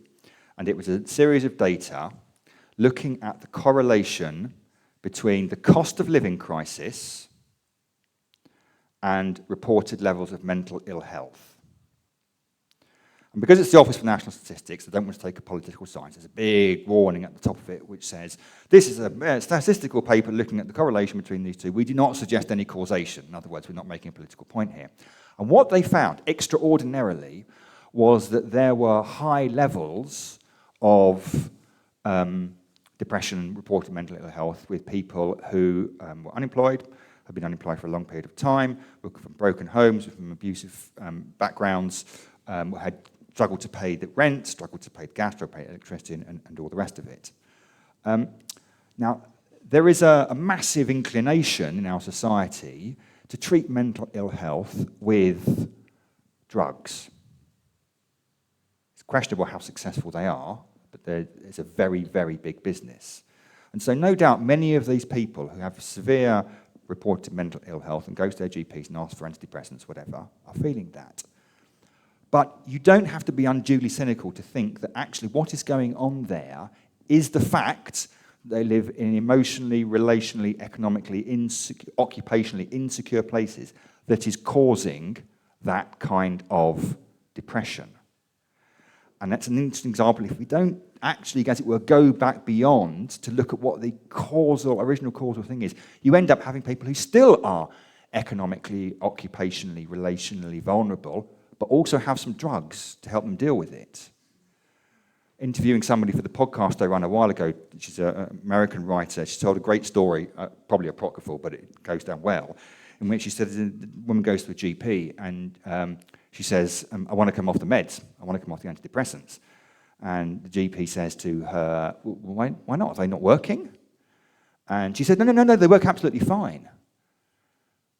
and it was a series of data looking at the correlation between the cost of living crisis and reported levels of mental ill health. And because it's the Office for National Statistics, I don't want to take a political science. There's a big warning at the top of it which says, this is a statistical paper looking at the correlation between these two. We do not suggest any causation. In other words, we're not making a political point here. And what they found, extraordinarily, was that there were high levels of depression and reported mental ill health with people who were unemployed, had been unemployed for a long period of time, were from broken homes, were from abusive backgrounds, had struggled to pay the rent, struggled to pay the gas, struggled to pay electricity, and all the rest of it. Now, there is a massive inclination in our society to treat mental ill health with drugs. It's questionable how successful they are, but it's a very, very big business. And so no doubt many of these people who have severe reported mental ill health and go to their GPs and ask for antidepressants, whatever, are feeling that. But you don't have to be unduly cynical to think that actually what is going on there is the fact they live in emotionally, relationally, economically, occupationally insecure places that is causing that kind of depression. And that's an interesting example. If we don't actually, as it were, go back beyond to look at what the original causal thing is, you end up having people who still are economically, occupationally, relationally vulnerable, but also have some drugs to help them deal with it. Interviewing somebody for the podcast I ran a while ago, she's an American writer, she told a great story, probably apocryphal, but it goes down well, in which she said the woman goes to a GP and she says, I want to come off the meds, I want to come off the antidepressants. And the GP says to her, well, why not? Are they not working? And she said, no, they work absolutely fine.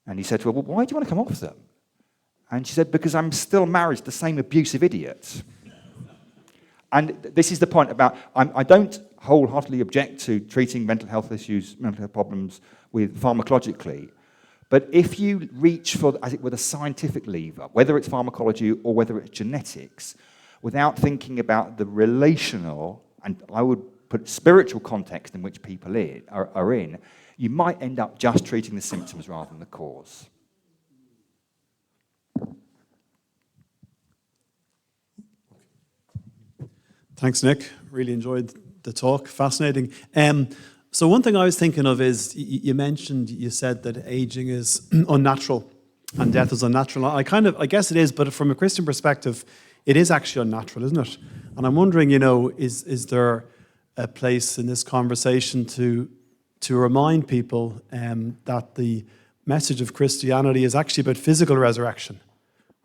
And he said to her, well, why do you want to come off them? And she said, because I'm still married to the same abusive idiot. And this is the point about, I don't wholeheartedly object to treating mental health issues, mental health problems with pharmacologically. But if you reach for, as it were, the scientific lever, whether it's pharmacology or whether it's genetics, without thinking about the relational, and I would put spiritual context in which people are in, you might end up just treating the symptoms rather than the cause. Thanks, Nick. Really enjoyed the talk. Fascinating. So one thing I was thinking of is you said that aging is unnatural and death is unnatural. I guess it is, but from a Christian perspective, it is actually unnatural, isn't it? And I'm wondering, is there a place in this conversation to remind people that the message of Christianity is actually about physical resurrection,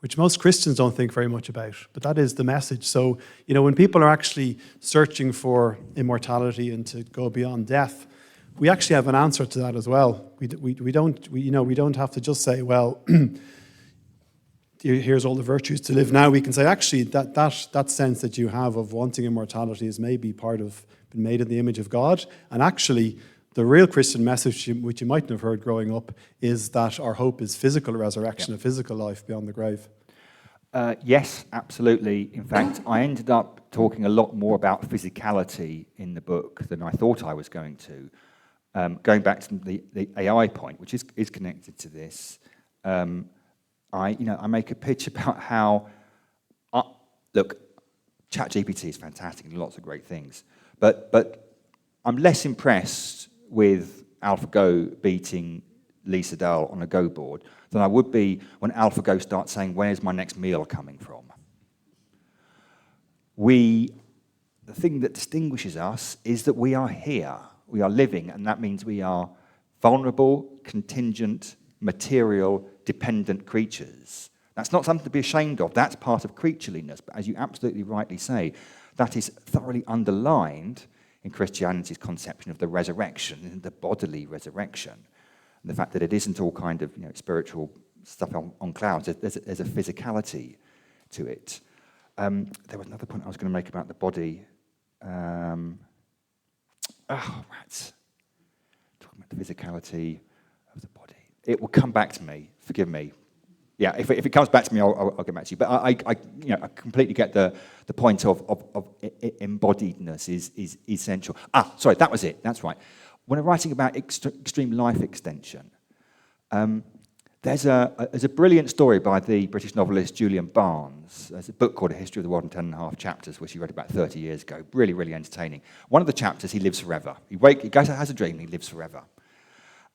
which most Christians don't think very much about, but that is the message. So, when people are actually searching for immortality and to go beyond death, we actually have an answer to that as well. We don't have to just say, well, here's all the virtues to live now. We can say, actually, that sense that you have of wanting immortality is maybe part of being made in the image of God, and actually, the real Christian message, which you mightn't have heard growing up, is that our hope is physical resurrection, a physical life beyond the grave. Yes, absolutely. In fact, I ended up talking a lot more about physicality in the book than I thought I was going to. going back to the AI point, which is connected to this, I make a pitch about how, look, ChatGPT is fantastic and lots of great things, but I'm less impressed with AlphaGo beating Lisa Dahl on a Go board than I would be when AlphaGo starts saying, where's my next meal coming from? The thing that distinguishes us is that we are here, we are living, and that means we are vulnerable, contingent, material, dependent creatures. That's not something to be ashamed of, that's part of creatureliness, but as you absolutely rightly say, that is thoroughly underlined in Christianity's conception of the resurrection, the bodily resurrection, and the fact that it isn't all kind of spiritual stuff on clouds. There's a physicality to it. There was another point I was going to make about the body. Talking about the physicality of the body. It will come back to me. Forgive me. Yeah, if it comes back to me, I'll get back to you. But I completely get the point of embodiedness is essential. Sorry, that was it. That's right. When I'm writing about extreme life extension, there's a brilliant story by the British novelist Julian Barnes. There's a book called A History of the World in 10.5 chapters, which he wrote about 30 years ago. Really, really entertaining. One of the chapters, he lives forever. He goes out, has a dream, and he lives forever.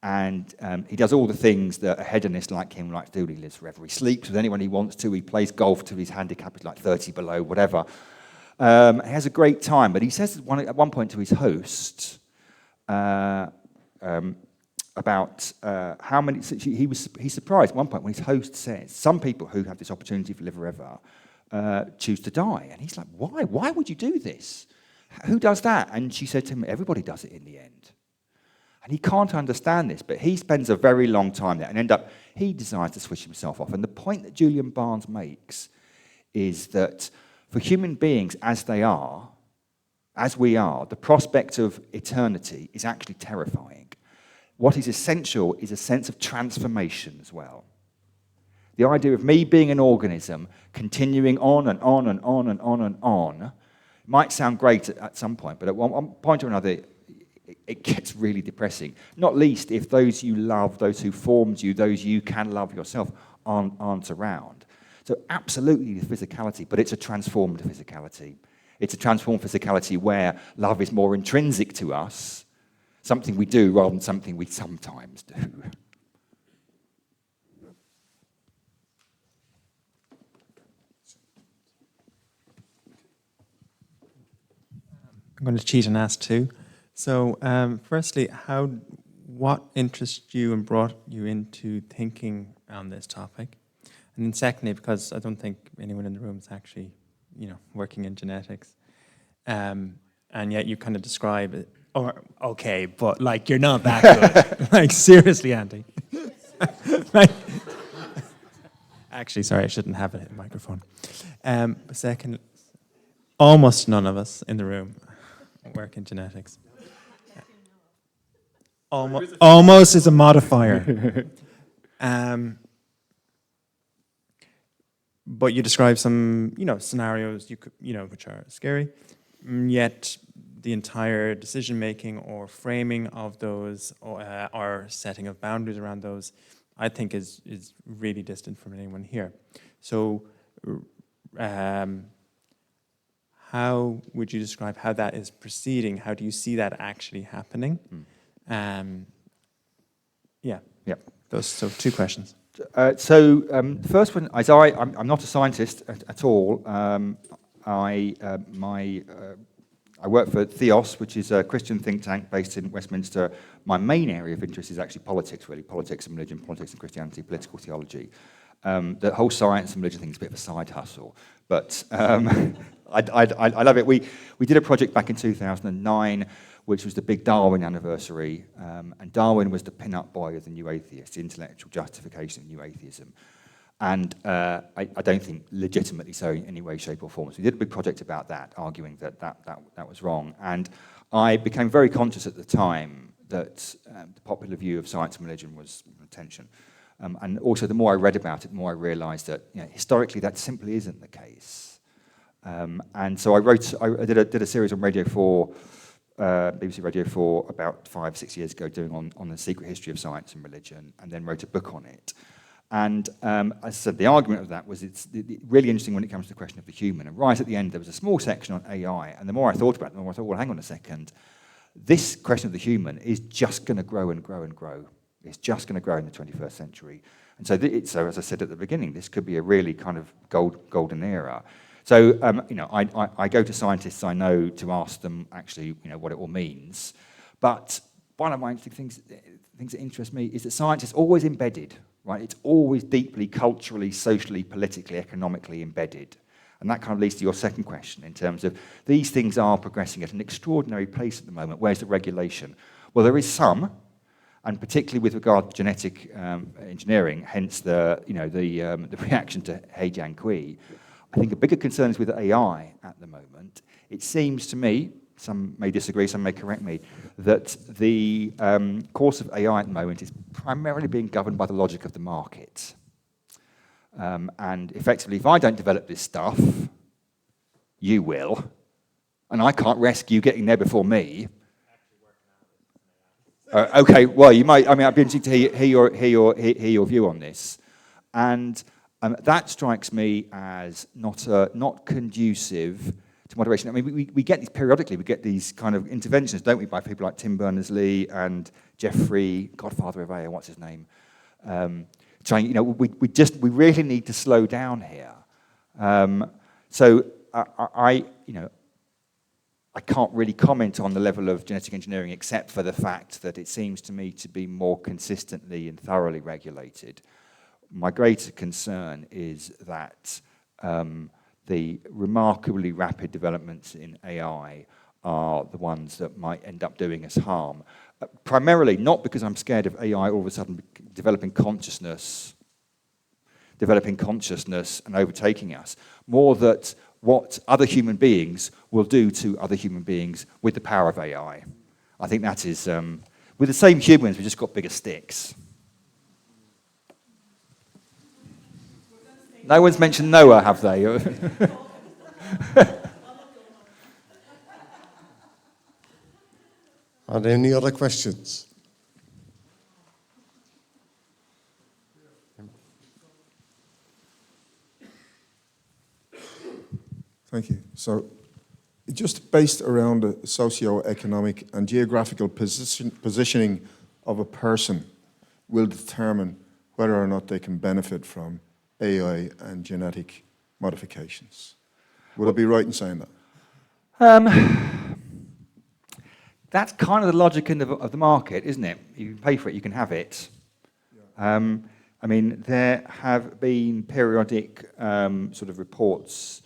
And he does all the things that a hedonist like him likes to do. He lives forever. He sleeps with anyone he wants to. He plays golf till his handicap is like 30 below, whatever. He has a great time. But he says at one point to his host about how many. He's surprised at one point when his host says some people who have this opportunity to live forever choose to die, and he's like, why? Why would you do this? Who does that? And she said to him, everybody does it in the end. And he can't understand this, but he spends a very long time there, and he decides to switch himself off. And the point that Julian Barnes makes is that for human beings as we are, the prospect of eternity is actually terrifying. What is essential is a sense of transformation as well. The idea of me being an organism, continuing on and on and on and on and on, might sound great at some point, but at one point or another, it gets really depressing. Not least if those you love, those who formed you, those you can love yourself, aren't around. So absolutely the physicality, but it's a transformed physicality. It's a transformed physicality where love is more intrinsic to us, something we do rather than something we sometimes do. I'm going to cheat and ask two. So, firstly, what interested you and brought you into thinking on this topic? And then secondly, because I don't think anyone in the room is actually, working in genetics, and yet you kind of describe it, okay, but like you're not that good. Like seriously, Andy. Actually, sorry, I shouldn't have a microphone. Second, almost none of us in the room work in genetics. Almost is a modifier. But you describe some, scenarios which are scary. Yet the entire decision making or framing of those, or setting of boundaries around those, I think is really distant from anyone here. So, how would you describe how that is proceeding? How do you see that actually happening? So 2 questions. The first one is I'm not a scientist at all. I work for Theos, which is a Christian think tank based in Westminster. My main area of interest is actually politics, really. Politics and religion, politics and Christianity, political theology. The whole science and religion thing is a bit of a side hustle. But I love it. We did a project back in 2009, which was the big Darwin anniversary. And Darwin was the pin-up boy of the new atheist, the intellectual justification of new atheism. And I don't think legitimately so in any way, shape, or form. So we did a big project about that, arguing that was wrong. And I became very conscious at the time that the popular view of science and religion was tension. And also, the more I read about it, the more I realised that historically that simply isn't the case. And so I did a series on Radio 4 BBC Radio 4 about 5-6 years ago doing on the secret history of science and religion, and then wrote a book on it. And as I said, the argument of that was it's really interesting when it comes to the question of the human. And right at the end, there was a small section on AI, and the more I thought about it, the more I thought, well, hang on a second. This question of the human is just going to grow and grow and grow. It's just going to grow in the 21st century. And so, so as I said at the beginning, this could be a really kind of golden era. So, I go to scientists I know to ask them actually, what it all means. But one of my interesting things that interest me is that science is always embedded, right? It's always deeply culturally, socially, politically, economically embedded. And that kind of leads to your second question in terms of these things are progressing at an extraordinary pace at the moment. Where's the regulation? Well, there is some, and particularly with regard to genetic engineering, hence the reaction to He Jiankui. I think a bigger concern is with AI at the moment. It seems to me, some may disagree, some may correct me, that the course of AI at the moment is primarily being governed by the logic of the market. And effectively, if I don't develop this stuff, you will, and I can't risk you getting there before me. Okay, well, you might. I mean, I'd be interested to hear your view on this, and that strikes me as not conducive to moderation. I mean, we get these periodically. We get these kind of interventions, don't we, by people like Tim Berners-Lee and Jeffrey, Godfather of AI, what's his name? Trying, we really need to slow down here. So I can't really comment on the level of genetic engineering except for the fact that it seems to me to be more consistently and thoroughly regulated. My greater concern is that the remarkably rapid developments in AI are the ones that might end up doing us harm. Primarily, not because I'm scared of AI all of a sudden developing consciousness and overtaking us, more that what other human beings will do to other human beings with the power of AI. I think that is, with the same humans, we've just got bigger sticks. No one's mentioned Noah, have they? Are there any other questions? Thank you. So, just based around the socio-economic and geographical positioning of a person will determine whether or not they can benefit from AI and genetic modifications. Would I be right in saying that? That's kind of the logic of the market, isn't it? You can pay for it, you can have it. Yeah. I mean, there have been periodic sort of reports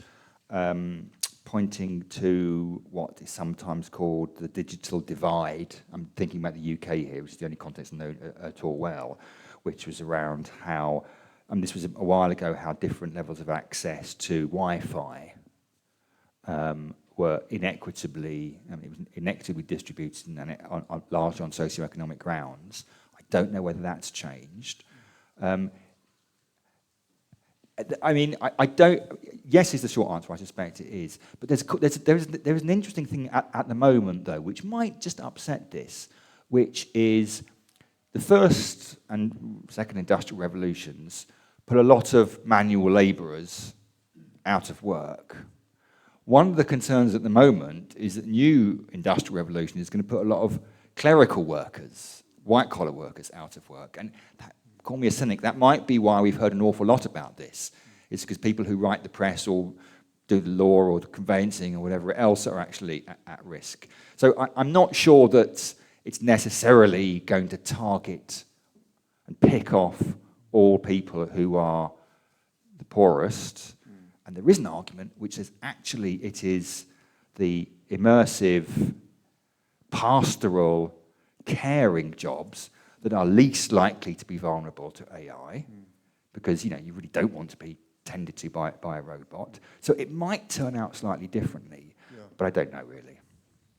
pointing to what is sometimes called the digital divide. I'm thinking about the UK here, which is the only context I know at all well, which was around how, this was a while ago, how different levels of access to Wi-Fi were inequitably distributed and largely on socioeconomic grounds. I don't know whether that's changed. I don't. Yes, is the short answer. I suspect it is. But there is an interesting thing at the moment, though, which might just upset this, which is the first and second industrial revolutions put a lot of manual labourers out of work. One of the concerns at the moment is that the new industrial revolution is going to put a lot of clerical workers, white-collar workers, out of work. And call me a cynic, that might be why we've heard an awful lot about this. It's because people who write the press or do the law or the conveyancing or whatever else are actually at risk. So I'm not sure that it's necessarily going to target and pick off all people who are the poorest. And there is an argument which says actually it is the immersive, pastoral, caring jobs that are least likely to be vulnerable to AI, because you really don't want to be tended to by a robot. So it might turn out slightly differently, but I don't know really.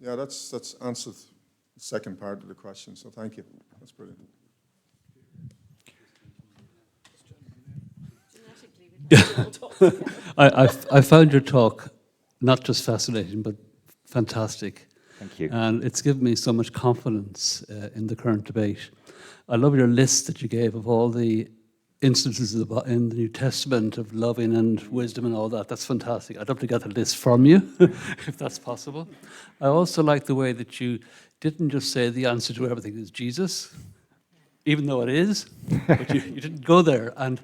Yeah, that's answered the second part of the question, so thank you. That's brilliant. I found your talk not just fascinating, but fantastic. Thank you. And it's given me so much confidence in the current debate. I love your list that you gave of all the instances in the New Testament of loving and wisdom and all that. That's fantastic. I'd love to get the list from you, if that's possible. I also like the way that you didn't just say the answer to everything is Jesus, even though it is, but you didn't go there. And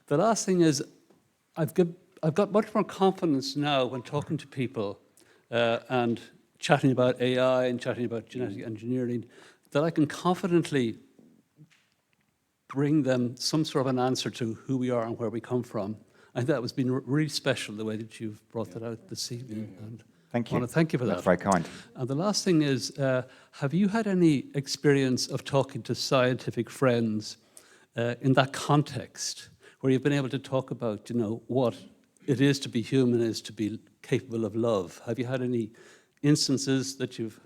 the last thing is, I've got much more confidence now when talking to people and chatting about AI and chatting about genetic engineering, that I can confidently bring them some sort of an answer to who we are and where we come from. I think that was been really special, the way that you've brought that out this evening. And Thank you. I want to thank you for that. That's very kind. And the last thing is, have you had any experience of talking to scientific friends in that context, where you've been able to talk about, what it is to be human, is to be capable of love? Have you had any instances that you've,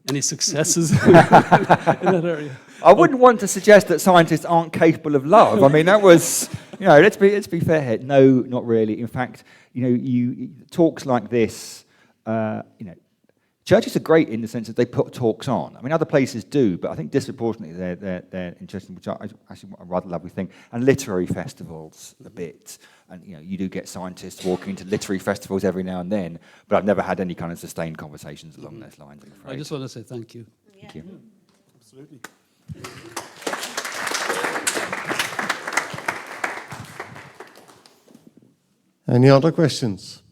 any successes in that area? I wouldn't want to suggest that scientists aren't capable of love. I mean, that was, let's be fair here. No, not really. In fact, you talks like this, churches are great in the sense that they put talks on. I mean, other places do, but I think disproportionately they're interesting, which I actually a rather lovely thing. And literary festivals a bit. And you do get scientists walking into literary festivals every now and then, but I've never had any kind of sustained conversations along those lines, I'm afraid. I just want to say thank you. Thank you. Absolutely. Any other questions?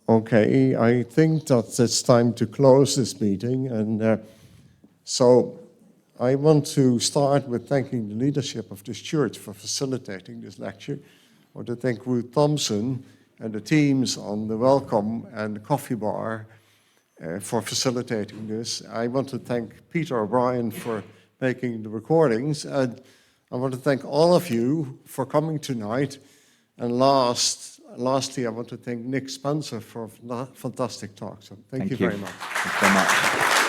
Okay, I think that it's time to close this meeting, and so I want to start with thanking the leadership of this church for facilitating this lecture. I want to thank Ruth Thompson and the teams on the Welcome and the Coffee Bar for facilitating this. I want to thank Peter O'Brien for making the recordings, and I want to thank all of you for coming tonight. And lastly, I want to thank Nick Spencer for a fantastic talk. So thank you very much. Thanks very much.